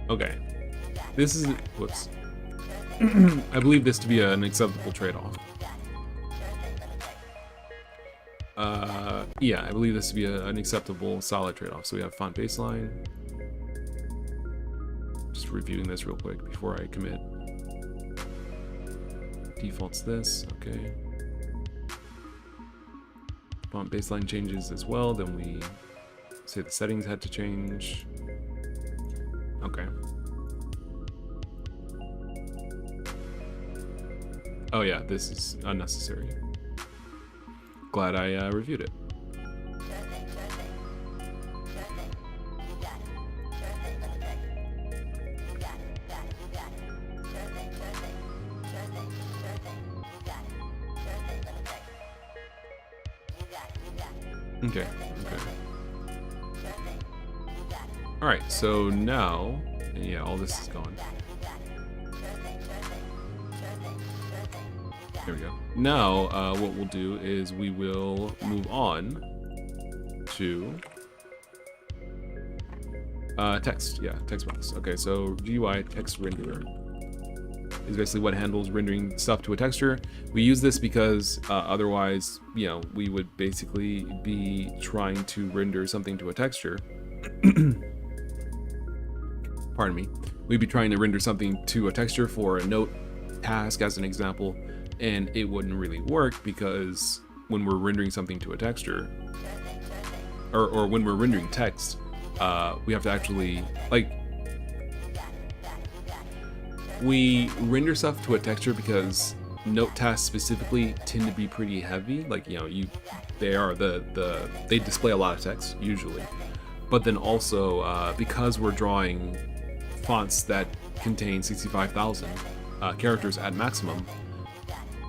Okay, this is, whoops. I believe this to be an acceptable trade-off. Yeah, I believe this to be an acceptable solid trade-off. So we have font baseline. Just reviewing this real quick before I commit. Defaults this, okay. Font baseline changes as well, then we say the settings had to change. Okay. Oh yeah, this is unnecessary. Glad I reviewed it. Okay. All right, so now, yeah, all this is gone. There we go. Now, what we'll do is we will move on to text. Yeah, text box. Okay, so GUI text renderer is basically what handles rendering stuff to a texture. We use this because otherwise, you know, we would basically be trying to render something to a texture. Pardon me. We'd be trying to render something to a texture for a note task, as an example, and it wouldn't really work because when we're rendering something to a texture, or when we're rendering text, we have to actually, like, we render stuff to a texture because note tasks specifically tend to be pretty heavy. Like, you know, they display a lot of text usually, but then also because we're drawing fonts that contain 65,000 characters at maximum,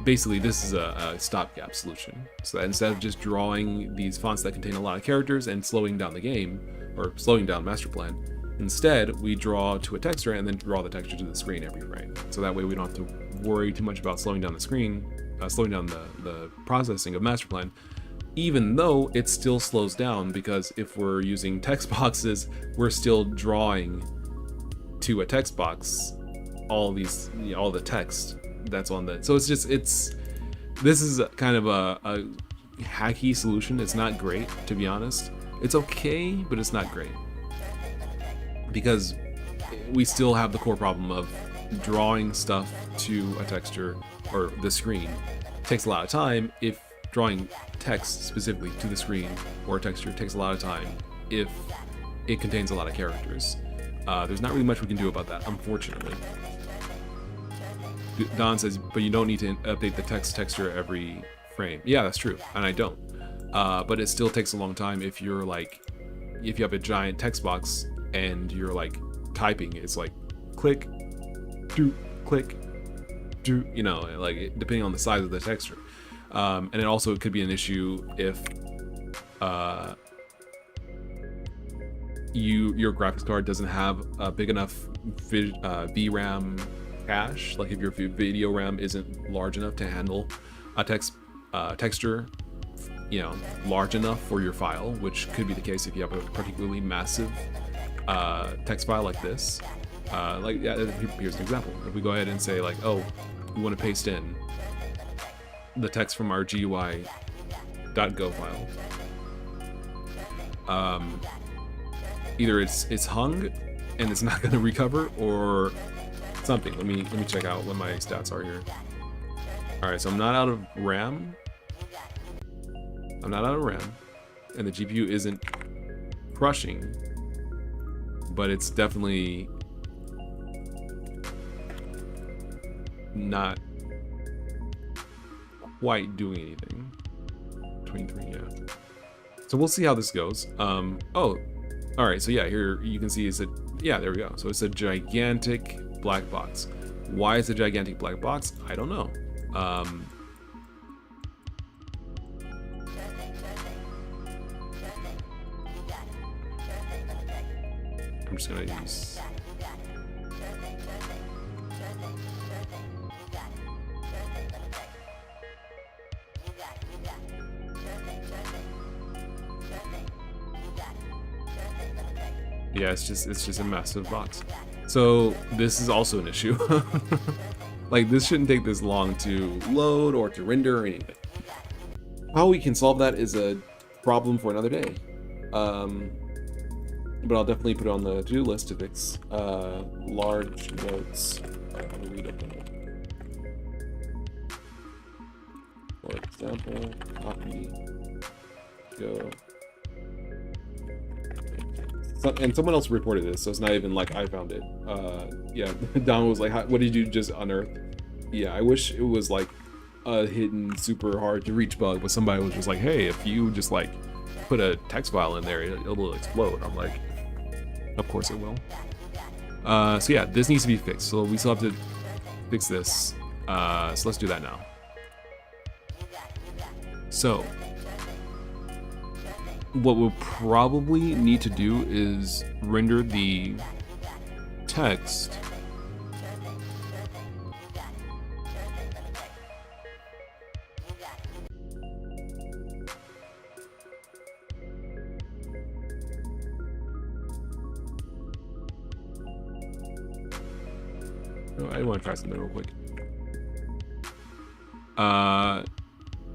basically this is a stopgap solution. So that instead of just drawing these fonts that contain a lot of characters and slowing down the game, or slowing down MasterPlan, instead we draw to a texture and then draw the texture to the screen every frame. So that way we don't have to worry too much about slowing down the screen, slowing down the processing of MasterPlan, even though it still slows down, because if we're using text boxes, we're still drawing to a text box all the text that's on the, so this is kind of a hacky solution. It's not great, to be honest. It's okay, but it's not great, because we still have the core problem of drawing stuff to a texture or the screen. It takes a lot of time. If drawing text specifically to the screen or a texture takes a lot of time if it contains a lot of characters. There's not really much we can do about that, unfortunately. Don says, but you don't need to update the text texture every frame. Yeah, that's true, and I don't. But it still takes a long time if you're like, if you have a giant text box and you're like typing, it's like click, do, click, do, you know, like depending on the size of the texture. And it also could be an issue if your graphics card doesn't have a big enough VRAM cache. Like if your video RAM isn't large enough to handle a texture, you know, large enough for your file, which could be the case if you have a particularly massive text file like this. Like, yeah, here's an example. If we go ahead and say like, oh, we want to paste in the text from our GUI.go file. Either it's hung and it's not going to recover, or something. Let me check out what my stats are here. All right, so I'm not out of RAM. I'm not out of RAM, and the GPU isn't crushing, but it's definitely not quite doing anything. 23, yeah. So we'll see how this goes. Oh, all right. So yeah, here you can see yeah, there we go. So it's a gigantic black box. Why is it a gigantic black box? I don't know. I'm just gonna use. Yeah, it's just a massive box. So this is also an issue. Like, this shouldn't take this long to load or to render or anything. How we can solve that is a problem for another day. But I'll definitely put it on the to-do list to fix. Large notes. Let me read up on it. For example, copy, go. And someone else reported this, so it's not even like I found it. Yeah, Don was like, what did you just unearth? Yeah, I wish it was like a hidden, super hard to reach bug, but somebody was just like, hey, if you just like put a text file in there, it'll explode. I'm like, of course it will. So yeah, this needs to be fixed. So we still have to fix this. So let's do that now. So what we'll probably need to do is render the text I want to try something real quick.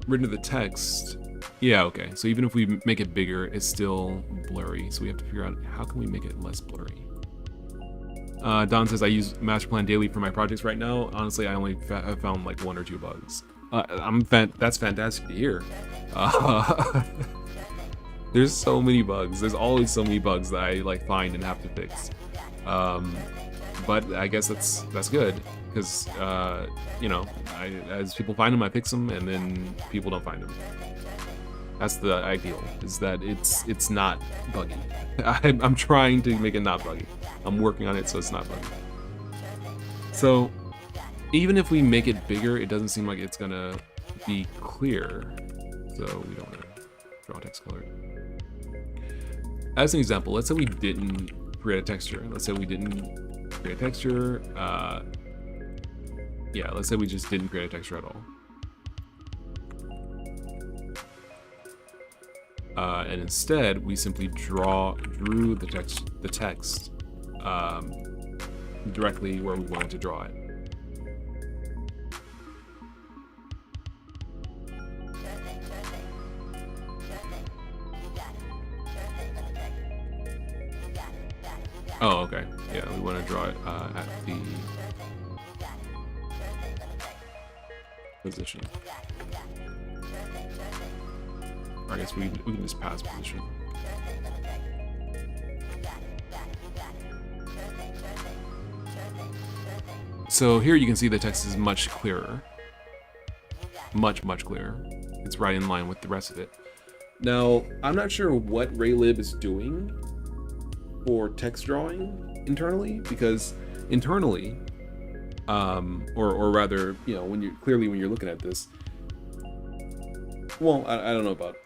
Render the text. Yeah, okay. So even if we make it bigger, it's still blurry. So we have to figure out how can we make it less blurry. Don says I use MasterPlan daily for my projects right now. Honestly, I only have found like 1 or 2 bugs. That's fantastic to hear. There's so many bugs. There's always so many bugs that I like find and have to fix. But I guess that's good because you know, as people find them, I fix them, and then people don't find them. That's the ideal, is that it's not buggy. I'm trying to make it not buggy. I'm working on it so it's not buggy. So even if we make it bigger, it doesn't seem like it's gonna be clear. So we don't want to draw text color. As an example, let's say we didn't create a texture. Let's say we didn't create a texture. Yeah, let's say we just didn't create a texture at all. And instead, we simply drew the text directly where we wanted to draw it. Oh, okay. Yeah, we want to draw it at the position. Or I guess we can just pass position. So here you can see the text is much clearer. Much clearer. It's right in line with the rest of it. Now, I'm not sure what Raylib is doing for text drawing internally, because internally, or rather, you know, when you're looking at this, well, I don't know about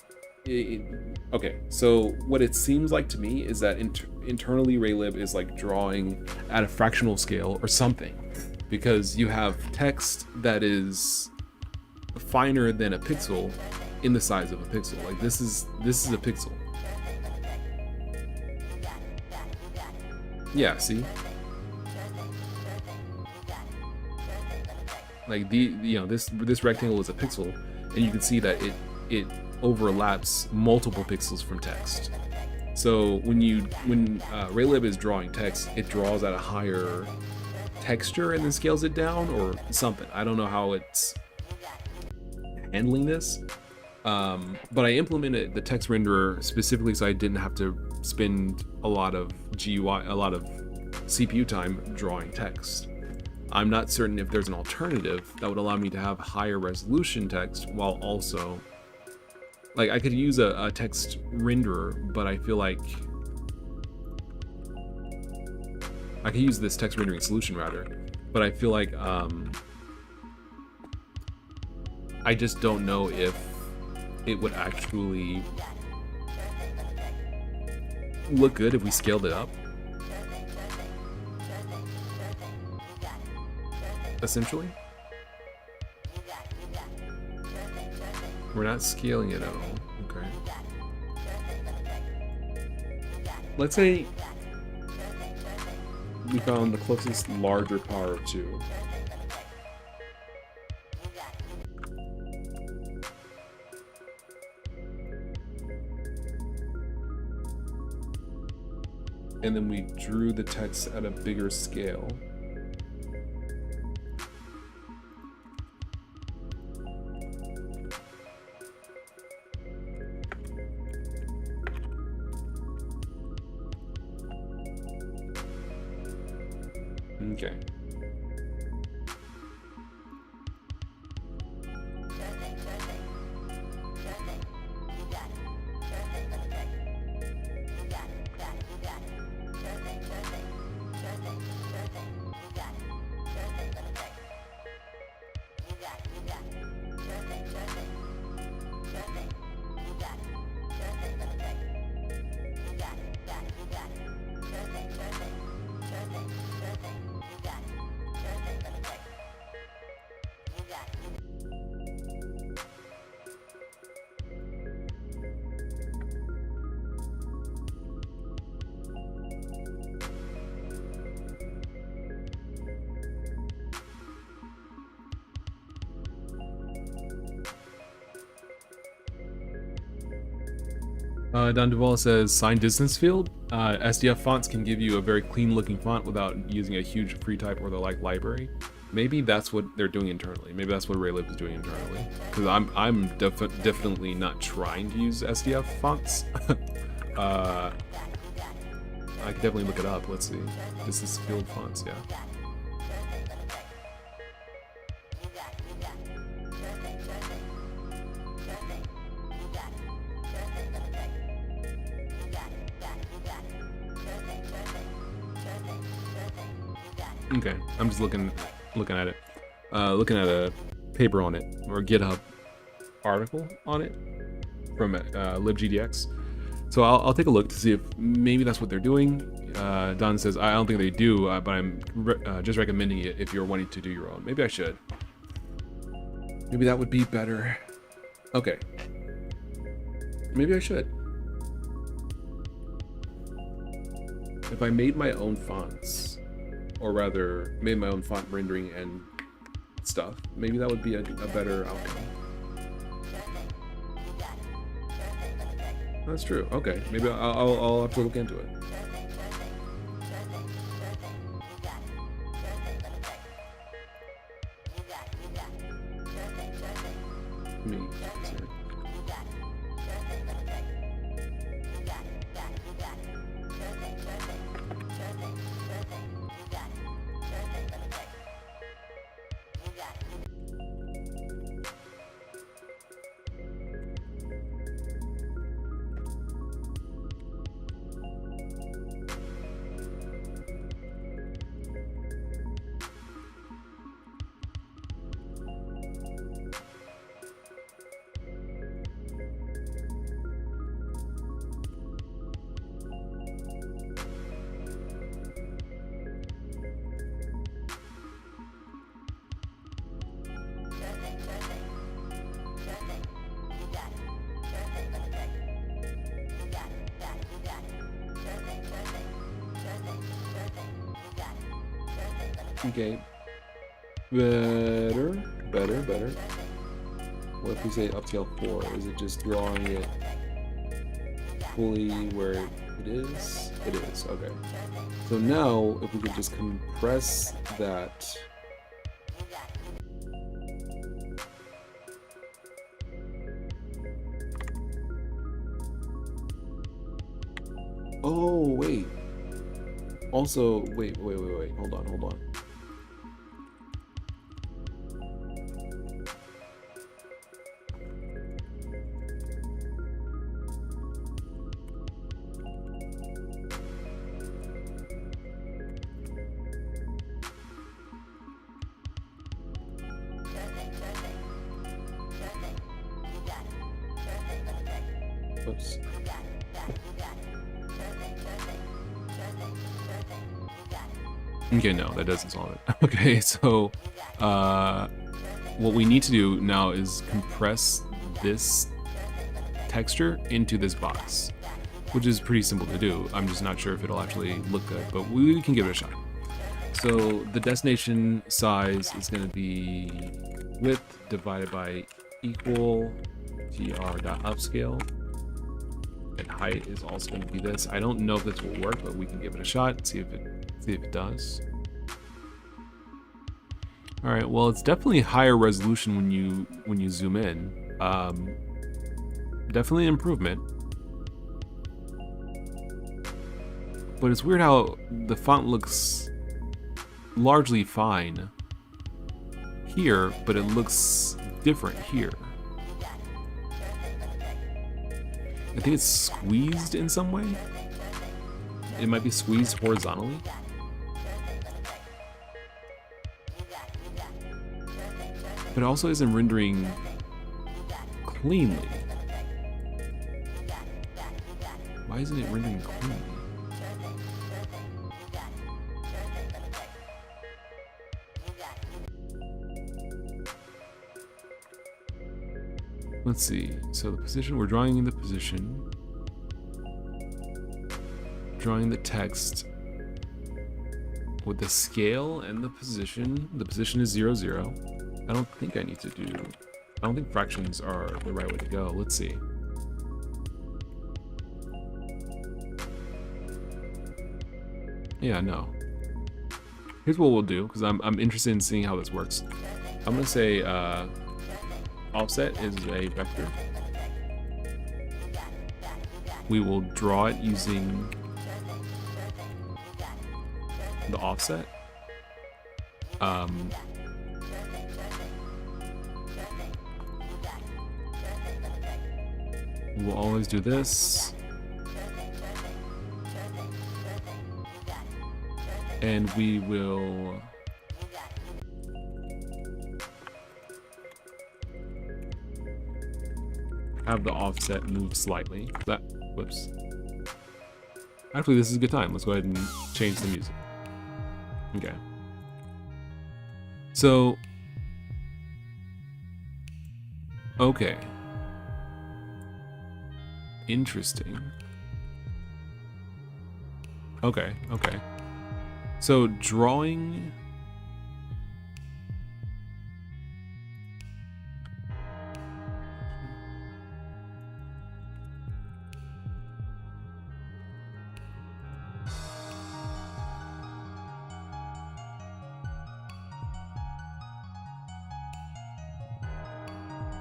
okay, so what it seems like to me is that internally Raylib is like drawing at a fractional scale or something, because you have text that is finer than a pixel in the size of a pixel. Like this is a pixel. Yeah, see? Like this rectangle is a pixel, and you can see that it overlaps multiple pixels from text. So when Raylib is drawing text, it draws at a higher texture and then scales it down or something. I don't know how it's handling this, but I implemented the text renderer specifically so I didn't have to spend a lot of GUI, a lot of CPU time drawing text. I'm not certain if there's an alternative that would allow me to have higher resolution text while also, like, I could use a text renderer, but I feel like I could use this text rendering solution rather, but I feel like I just don't know if it would actually look good if we scaled it up. Essentially, we're not scaling it at all. Okay. Let's say we found the closest larger power of 2. And then we drew the text at a bigger scale. Okay. Don Duval says, sign distance field. SDF fonts can give you a very clean looking font without using a huge free type or the like library. Maybe that's what they're doing internally. Maybe that's what Raylib is doing internally. Because I'm definitely not trying to use SDF fonts. I could definitely look it up. Let's see. This is field fonts, yeah. Okay, I'm just looking at it. Looking at a paper on it, or a GitHub article on it from libgdx. So I'll take a look to see if maybe that's what they're doing. Don says, I don't think they do, but I'm just recommending it if you're wanting to do your own. Maybe I should. Maybe that would be better. Okay. Maybe I should. If I made my own fonts, or rather made my own font rendering and stuff, maybe that would be a better outcome. That's true. Okay, maybe I'll have to look into it. Okay. Better. What if we say upscale 4? Is it just drawing it fully where it is? It is, okay. So now, if we could just compress that. Oh, wait. Also, wait. Hold on. Whoops. Okay, no, that doesn't solve it. Okay, so what we need to do now is compress this texture into this box, which is pretty simple to do. I'm just not sure if it'll actually look good, but we can give it a shot. So the destination size is going to be width divided by equal gr.upscale, and height is also going to be this. I don't know if this will work, but we can give it a shot, see if it does. All right, well, it's definitely higher resolution when you zoom in. Definitely an improvement. But it's weird how the font looks largely fine here, but it looks different here. I think it's squeezed in some way. It might be squeezed horizontally. But it also isn't rendering cleanly. Why isn't it rendering cleanly? Let's see. So the position, we're drawing in the position. Drawing the text with the scale and the position. The position is 0, 0. I don't think I need to do... I don't think fractions are the right way to go. Let's see. Yeah, no. Here's what we'll do, because I'm interested in seeing how this works. I'm going to say offset is a vector. We will draw it using the offset. We'll always do this. And we will have the offset move slightly. Whoops. Actually, this is a good time. Let's go ahead and change the music. Okay. So, okay. Interesting. Okay, okay. So drawing...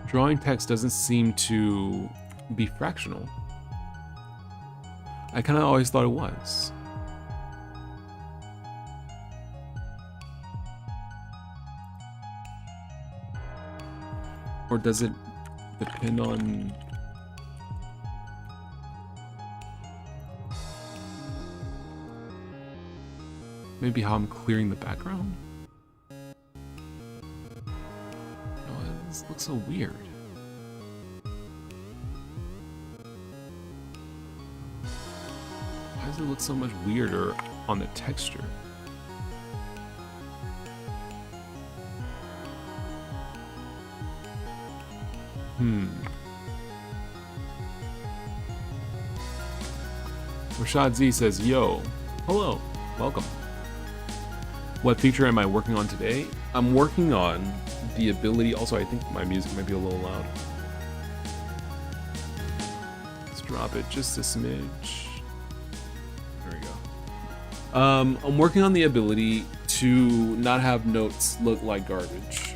Drawing text doesn't seem to be fractional. I kind of always thought it was. Or does it depend on... maybe how I'm clearing the background? Oh, this looks so weird. Why does it look so much weirder on the texture? Rashad Z says, yo, hello, welcome. What feature am I working on today? I'm working on the ability, also I think my music might be a little loud. Let's drop it just a smidge. There we go. I'm working on the ability to not have notes look like garbage.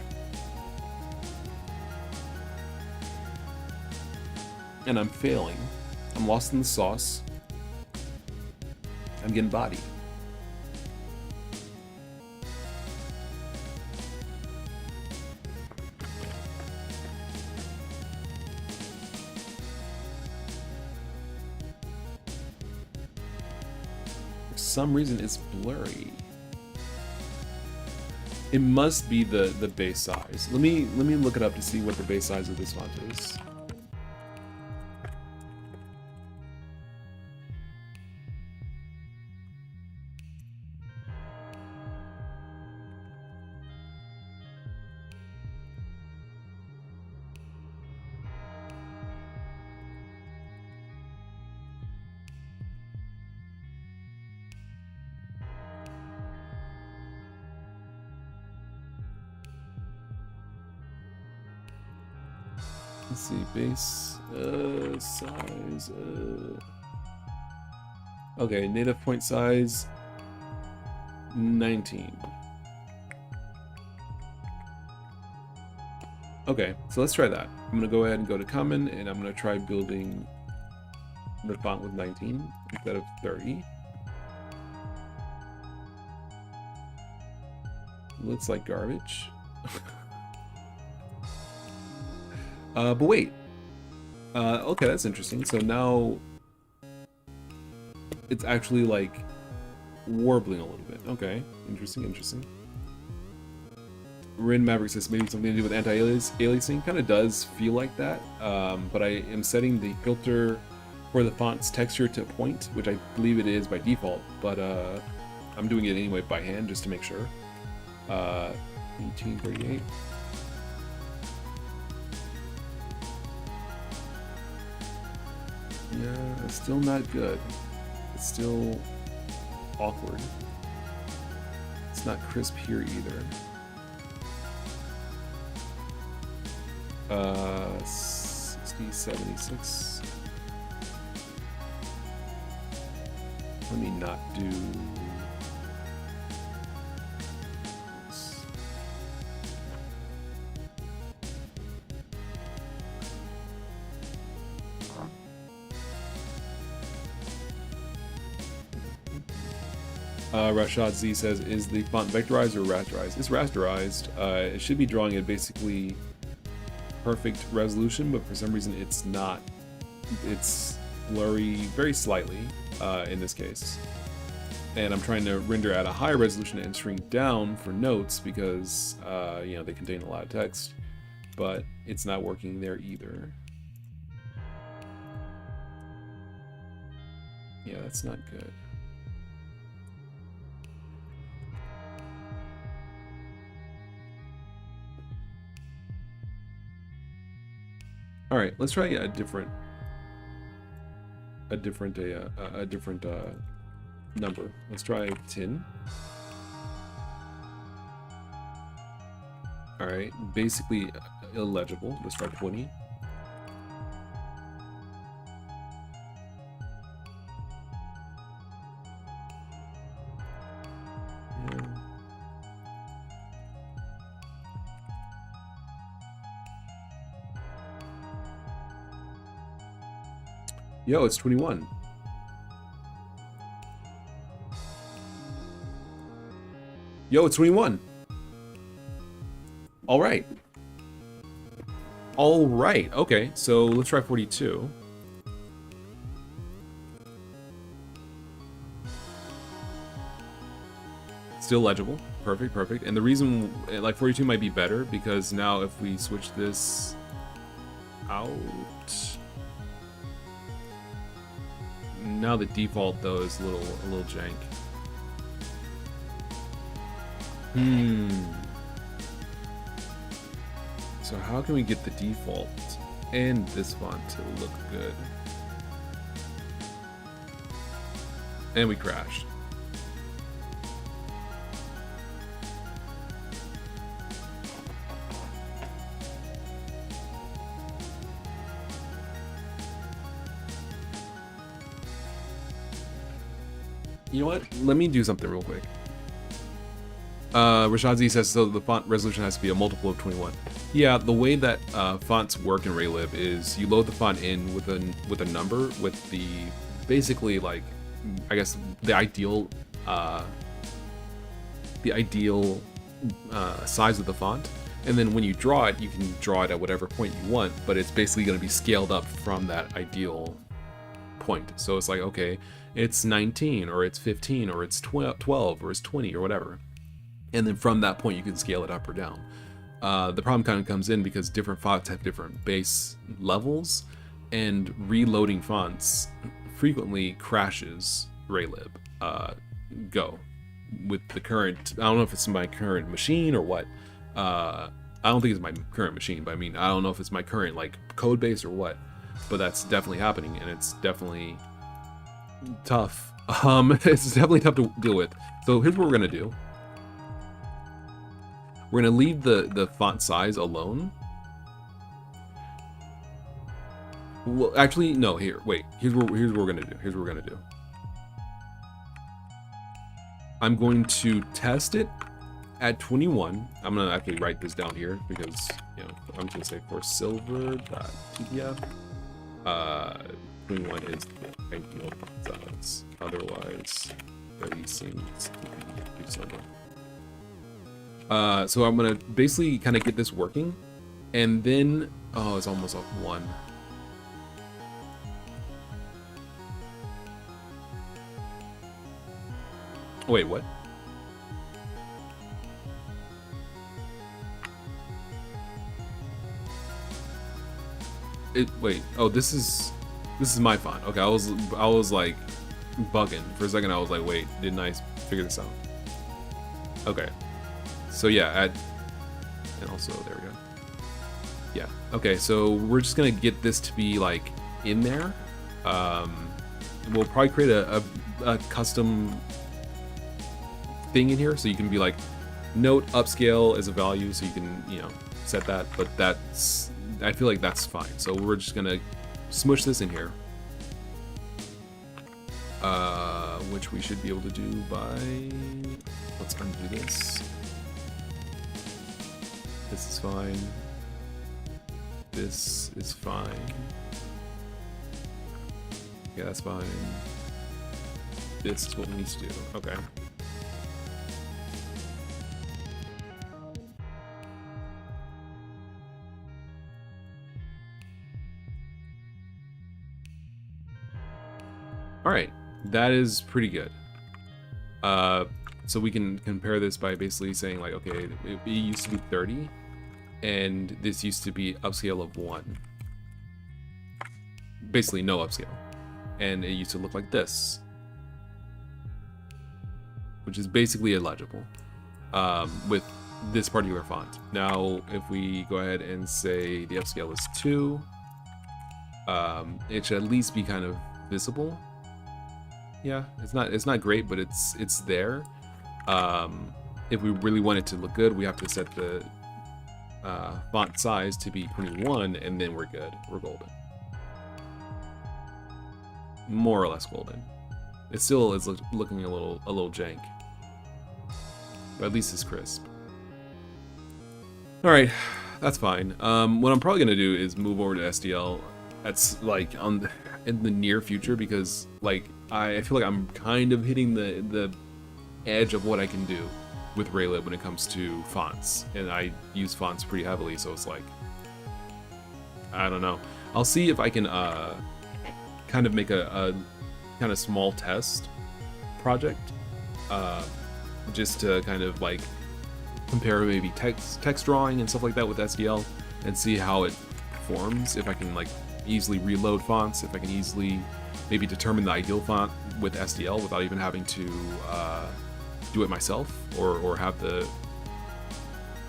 And I'm failing. I'm lost in the sauce. I'm getting bodied. For some reason, it's blurry. It must be the base size. Let me look it up to see what the base size of this font is. Let's see, base size. Okay, native point size 19. Okay, so let's try that. I'm gonna go ahead and go to common, and I'm gonna try building the font with 19 instead of 30. Looks like garbage. But wait. Okay, that's interesting. So now it's actually like warbling a little bit. Okay, interesting, interesting. Rin Maverick says maybe something to do with anti-aliasing. Kind of does feel like that. But I am setting the filter for the font's texture to point, which I believe it is by default. But I'm doing it anyway by hand just to make sure. 1838. Yeah, it's still not good. It's still awkward. It's not crisp here either. 60, 76. Let me not do this. Rashad Z says, is the font vectorized or rasterized? It's rasterized. It should be drawing a basically perfect resolution, but for some reason it's not. It's blurry very slightly in this case. And I'm trying to render at a higher resolution and shrink down for notes because, you know, they contain a lot of text, but it's not working there either. Yeah, that's not good. All right, let's try a different number. Let's try 10. All right, basically illegible. Let's try 20. Yo, it's 21. Yo, it's 21. All right. All right. Okay, so let's try 42. Still legible. Perfect, perfect. And the reason, like, 42 might be better because now if we switch this out, now the default though is a little jank. So how can we get the default and this font to look good? And we crashed. You know what? Let me do something real quick. Rashad Z says, so the font resolution has to be a multiple of 21. Yeah, the way that fonts work in Raylib is you load the font in with a number with the basically, like, I guess the ideal size of the font, and then when you draw it, you can draw it at whatever point you want, but it's basically going to be scaled up from that ideal point. So it's like, okay, it's 19 or it's 15 or it's 12 or it's 20 or whatever, and then from that point you can scale it up or down. The problem kind of comes in because different fonts have different base levels, and reloading fonts frequently crashes Raylib Go with the current. I don't know if it's my current machine or what. I don't think it's my current machine, but I mean, I don't know if it's my current like code base or what, but that's definitely happening, and it's definitely tough. It's definitely tough to deal with. So here's what we're gonna do. We're gonna leave the font size alone, Well, actually, no. Here, wait. Here's what we're gonna do. Here's what we're gonna do. I'm going to test it at 21. I'm gonna actually write this down here because I'm just gonna say for silver.tdf. 21 is the ideal size. Otherwise, 30 seems to be too simple. So I'm gonna basically kind of get this working, and then it's almost off 1. Oh, wait, what? Wait. Oh, this is my font. Okay, I was like bugging for a second. I was like, wait, didn't I figure this out? Okay. So yeah, and also there we go. Yeah. Okay, so we're just gonna get this to be like in there. We'll probably create a custom thing in here, so you can be like, note upscale as a value, so you can set that. But I feel like that's fine. So we're just gonna smush this in here, which we should be able to do by, let's undo this. This is fine. This is fine. Yeah, that's fine. This is what we need to do. Okay. All right, that is pretty good. So we can compare this by basically saying like, okay, it used to be 30, and this used to be upscale of 1. Basically no upscale. And it used to look like this, which is basically illegible with this particular font. Now, if we go ahead and say the upscale is 2, it should at least be kind of visible. Yeah, it's not great, but it's there. If we really want it to look good, we have to set the font size to be 21, and then we're good. We're golden. More or less golden. It still is looking a little jank, but at least it's crisp. All right, that's fine. What I'm probably gonna do is move over to SDL. That's like in the near future, because like I feel like I'm kind of hitting the edge of what I can do with Raylib when it comes to fonts, and I use fonts pretty heavily, so it's like, I don't know. I'll see if I can kind of make a kind of small test project, just to kind of like compare maybe text drawing and stuff like that with SDL, and see how it performs. If I can like easily reload fonts, if I can easily maybe determine the ideal font with SDL without even having to do it myself, or have the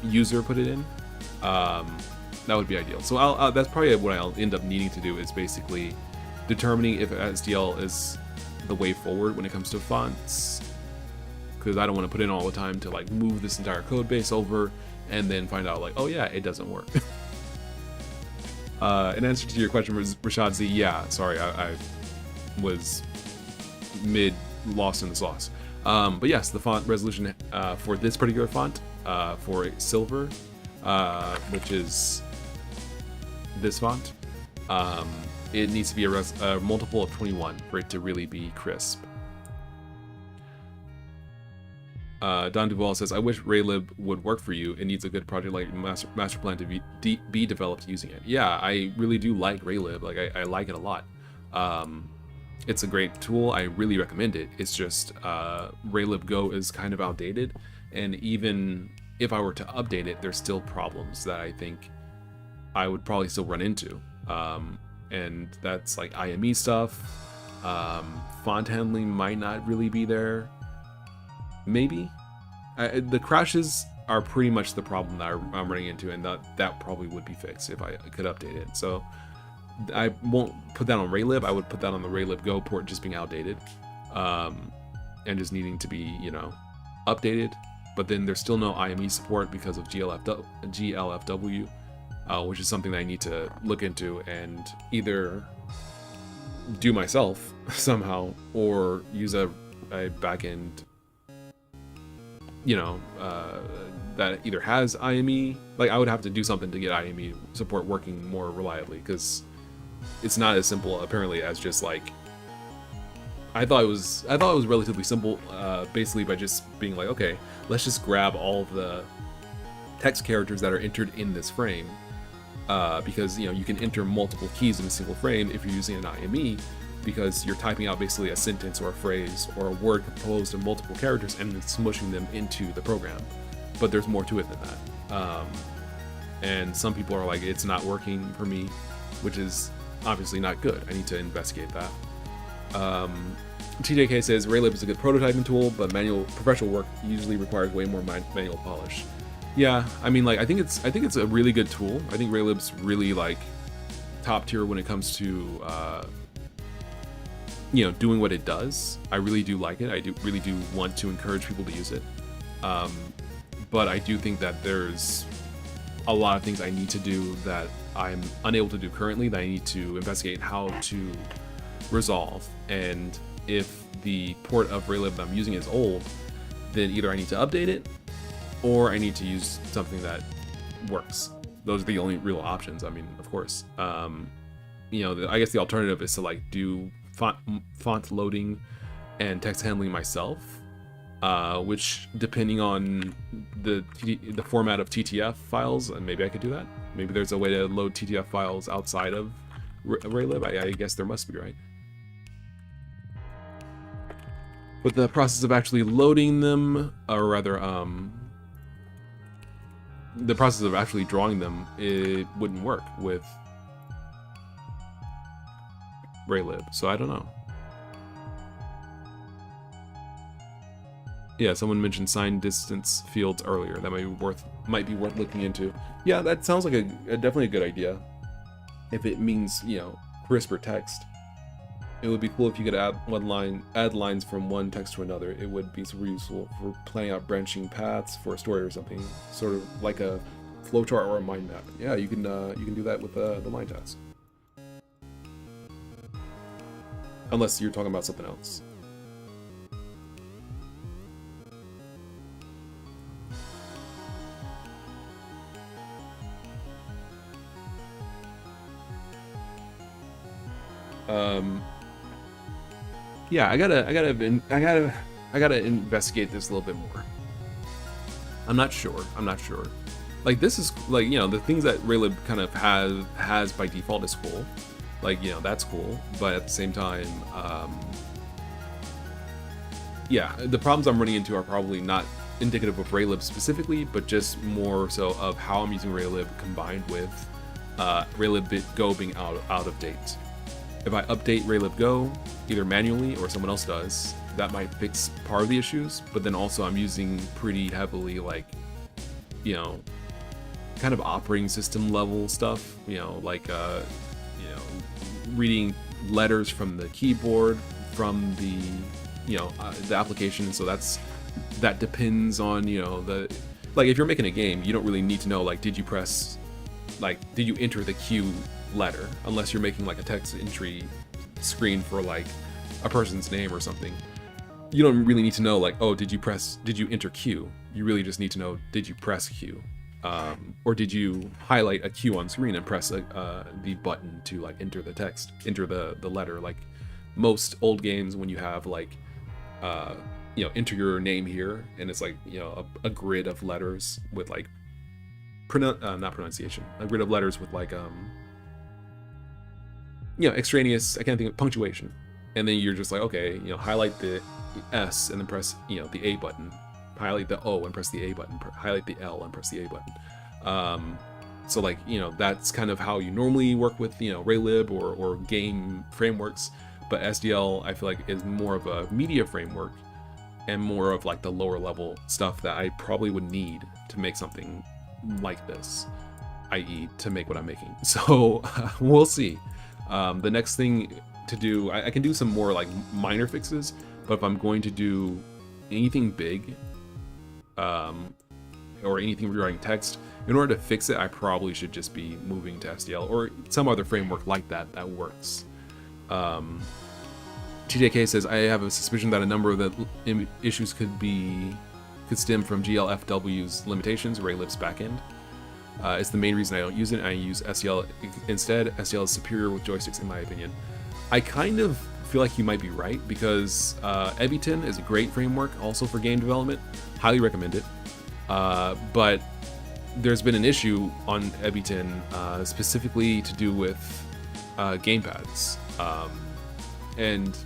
user put it in, that would be ideal. So that's probably what I'll end up needing to do, is basically determining if SDL is the way forward when it comes to fonts, because I don't want to put in all the time to like move this entire code base over and then find out like, oh yeah, it doesn't work. In answer to your question, Rashad Z, yeah, sorry, I was lost in the sauce. But yes, the font resolution for this particular font, for silver, which is this font, it needs to be a multiple of 21 for it to really be crisp. Don Duval says, I wish Raylib would work for you. It needs a good project like MasterPlan to be developed using it. Yeah, I really do like Raylib. Like, I like it a lot. It's a great tool. I really recommend it. It's just Raylib Go is kind of outdated, and even if I were to update it, there's still problems that I think I would probably still run into. And that's like IME stuff. Font handling might not really be there. Maybe. The crashes are pretty much the problem that I'm running into, and that probably would be fixed if I could update it. So I won't put that on Raylib. I would put that on the Raylib Go port just being outdated, and just needing to be, updated. But then there's still no IME support because of GLFW. which is something that I need to look into and either do myself somehow or use a backend, that either has IME. Like I would have to do something to get IME support working more reliably, because it's not as simple apparently as just like I thought it was relatively simple, basically by just being like, okay, let's just grab all of the text characters that are entered in this frame, because you can enter multiple keys in a single frame if you're using an IME, because you're typing out basically a sentence or a phrase or a word composed of multiple characters and then smushing them into the program. But there's more to it than that. And some people are like, it's not working for me, which is obviously not good. I need to investigate that. TJK says Raylib is a good prototyping tool, but professional work usually requires way more manual polish. Yeah, I mean, like I think it's a really good tool. I think Raylib's really like top tier when it comes to doing what it does. I really do like it. I really do want to encourage people to use it. But I do think that there's a lot of things I need to do that I'm unable to do currently, that I need to investigate how to resolve. And if the port of Raylib that I'm using is old, then either I need to update it or I need to use something that works. Those are the only real options. I mean, of course, I guess the alternative is to like do font loading and text handling myself, which depending on the format of TTF files, and maybe I could do that. Maybe there's a way to load TTF files outside of Raylib. I guess there must be, right? But the process of actually loading them, or rather, the process of actually drawing them, it wouldn't work with Raylib, so I don't know. Yeah, someone mentioned signed distance fields earlier. That might be worth looking into. Yeah, that sounds like definitely a good idea. If it means crisper text, it would be cool if you could add lines from one text to another. It would be super useful for planning out branching paths for a story or something, sort of like a flowchart or a mind map. Yeah, you can do that with the line task. Unless you're talking about something else. Yeah, I gotta investigate this a little bit more. I'm not sure. Like this is like the things that Raylib kind of has by default is cool. Like that's cool, but at the same time, yeah, the problems I'm running into are probably not indicative of Raylib specifically, but just more so of how I'm using Raylib combined with Raylib Go being out of date. If I update Raylib Go, either manually or someone else does, that might fix part of the issues. But then also I'm using pretty heavily like, kind of operating system level stuff, reading letters from the keyboard from the the application. So that depends on like if you're making a game, you don't really need to know like did you enter the Q letter, unless you're making like a text entry screen for like a person's name or something. You don't really need to know like, oh, did you enter Q? You really just need to know, did you press Q? Or did you highlight a Q on screen and press the button to like enter the text, enter the letter? Like most old games, when you have like enter your name here, and it's like a grid of letters with like not pronunciation, a grid of letters with like extraneous, I can't think of punctuation, and then you're just like, okay, highlight the S and then press the A button, highlight the O and press the A button, highlight the L and press the A button. So like that's kind of how you normally work with Raylib or game frameworks, but SDL I feel like is more of a media framework and more of like the lower level stuff that I probably would need to make something like this, i.e. to make what I'm making. So we'll see. The next thing to do, I can do some more like minor fixes, but if I'm going to do anything big, or anything regarding text, in order to fix it, I probably should just be moving to SDL or some other framework like that that works. TJK says, I have a suspicion that a number of the issues could stem from GLFW's limitations, Raylib's backend. It's the main reason I don't use it. I use SDL instead. SDL is superior with joysticks in my opinion. I kind of feel like you might be right, because Ebiton is a great framework also for game development. Highly recommend it. But there's been an issue on Ebiton specifically to do with gamepads. And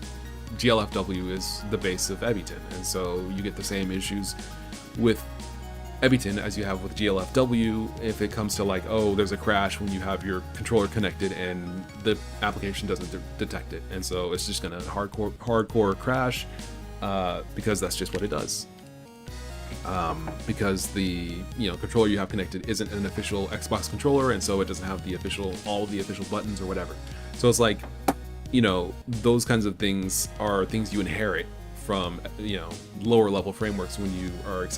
GLFW is the base of Ebiton, and so you get the same issues with Ebiton as you have with GLFW if it comes to like, oh, there's a crash when you have your controller connected and the application doesn't detect it, and so it's just gonna hardcore crash because that's just what it does. Because the controller you have connected isn't an official Xbox controller, and so it doesn't have all of the official buttons or whatever. So it's like, those kinds of things are things you inherit from lower level frameworks when you are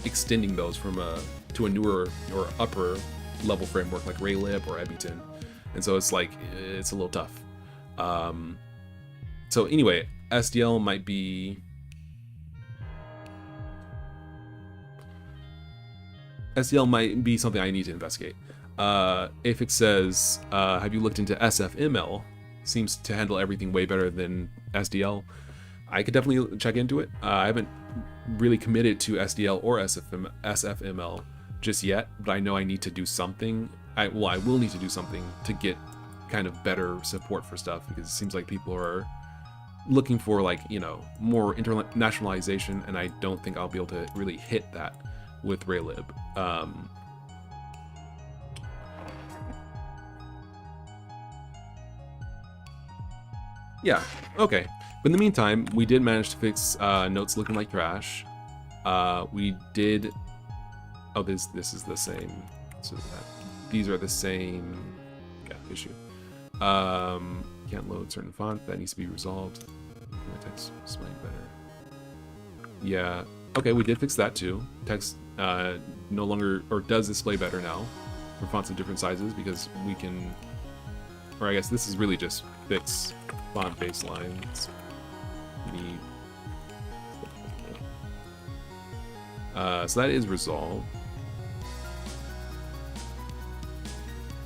extending those to a newer or upper level framework like Raylib or Ebiton, and so it's like it's a little tough. So anyway, SDL might be something I need to investigate. Afix says, have you looked into SFML? Seems to handle everything way better than SDL. I could definitely check into it. I haven't really committed to SDL or SFML just yet, but I know I need to do something. I will need to do something to get kind of better support for stuff, because it seems like people are looking for like, more internationalization, and I don't think I'll be able to really hit that with Raylib. Yeah, okay. But in the meantime, we did manage to fix notes looking like trash. We did... Oh, this is the same. So these are the same issue. Can't load certain font. That needs to be resolved. My text displaying better. Yeah. Okay, we did fix that too. Text no longer, or does display better now for fonts of different sizes, because we can... Or I guess this is really just fix font baselines. So that is resolved.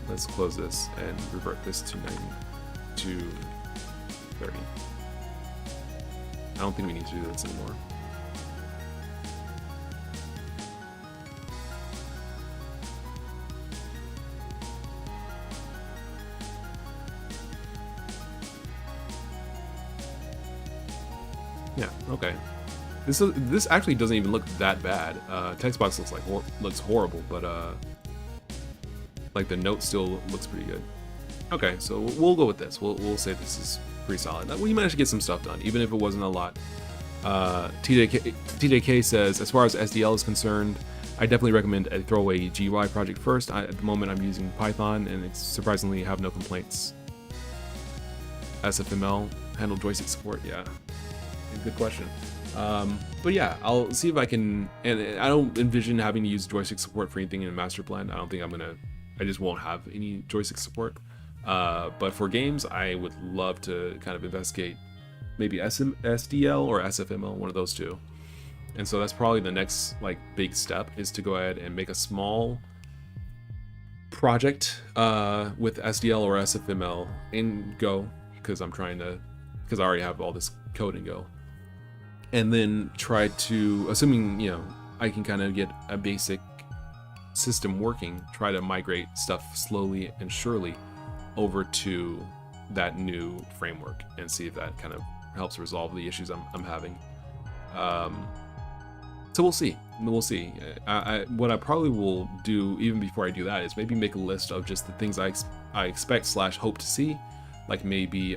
Let's close this and revert this to 90 to 30. I don't think we need to do this anymore. Yeah, okay. This actually doesn't even look that bad. Text box looks horrible, but like the note still looks pretty good. Okay, so we'll go with this. We'll say this is pretty solid. We managed to get some stuff done, even if it wasn't a lot. TJK says, as far as SDL is concerned, I definitely recommend a throwaway GUI project first. At the moment, I'm using Python, and it's surprisingly have no complaints. SFML handle joystick support, yeah. Good question. But yeah, I'll see if I can, and I don't envision having to use joystick support for anything in MasterPlan. I don't think I just won't have any joystick support. But for games, I would love to kind of investigate maybe SDL or SFML, one of those two. And so that's probably the next like big step, is to go ahead and make a small project with SDL or SFML in Go, because I already have all this code in Go. And then try to, assuming, I can kind of get a basic system working, try to migrate stuff slowly and surely over to that new framework and see if that kind of helps resolve the issues I'm having. So we'll see. What I probably will do even before I do that is maybe make a list of just the things I expect / hope to see, like maybe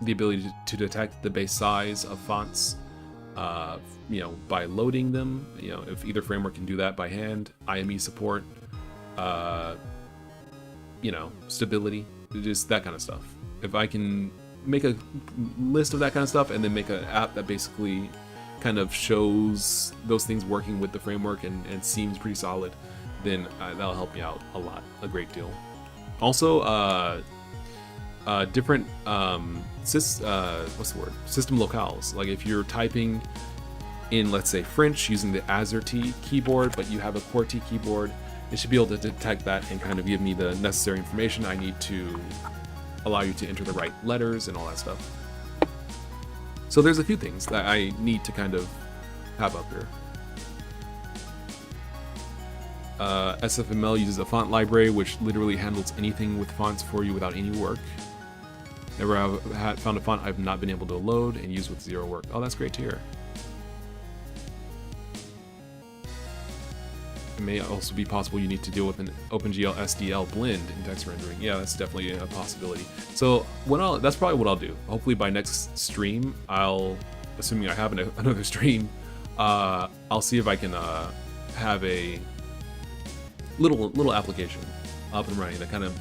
the ability to detect the base size of fonts, by loading them. If either framework can do that by hand, IME support, stability, just that kind of stuff. If I can make a list of that kind of stuff and then make an app that basically kind of shows those things working with the framework and seems pretty solid, then that'll help me out a great deal. Also, different system locales. Like if you're typing in, let's say, French using the AZERTY keyboard, but you have a QWERTY keyboard, it should be able to detect that and kind of give me the necessary information I need to allow you to enter the right letters and all that stuff. So there's a few things that I need to kind of have up here. SFML uses a font library which literally handles anything with fonts for you without any work. Never have found a font I've not been able to load and use with zero work. Oh, that's great to hear. It may also be possible you need to deal with an OpenGL SDL blend in text rendering. Yeah, that's definitely a possibility. So that's probably what I'll do. Hopefully by next stream, assuming I have another stream, I'll see if I can have a little application up and running that kind of,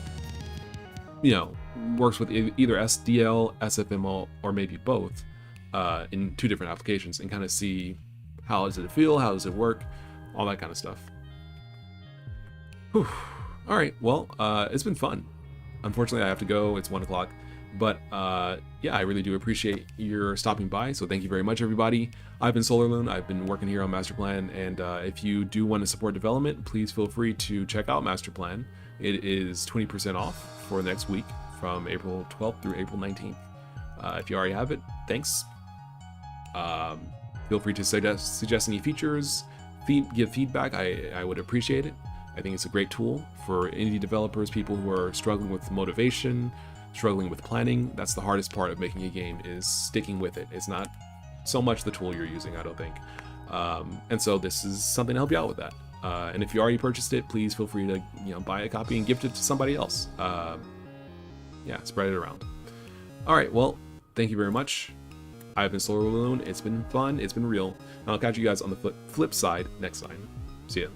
works with either SDL, SFML, or maybe both in 2 different applications, and kind of see how does it feel, how does it work, all that kind of stuff. Whew. All right, well, it's been fun. Unfortunately, I have to go. It's 1 o'clock. But yeah, I really do appreciate your stopping by. So thank you very much, everybody. I've been SolarLoon. I've been working here on MasterPlan. And if you do want to support development, please feel free to check out MasterPlan. It is 20% off for next week from April 12th through April 19th. If you already have it, thanks. Feel free to suggest any features, give feedback. I would appreciate it. I think it's a great tool for indie developers, people who are struggling with motivation, struggling with planning. That's the hardest part of making a game, is sticking with it. It's not so much the tool you're using, I don't think. And so this is something to help you out with that. And if you already purchased it, please feel free to buy a copy and gift it to somebody else. Yeah, spread it around. All right, well, thank you very much. I've been SolarLoon. It's been fun. It's been real. And I'll catch you guys on the flip side next time. See ya.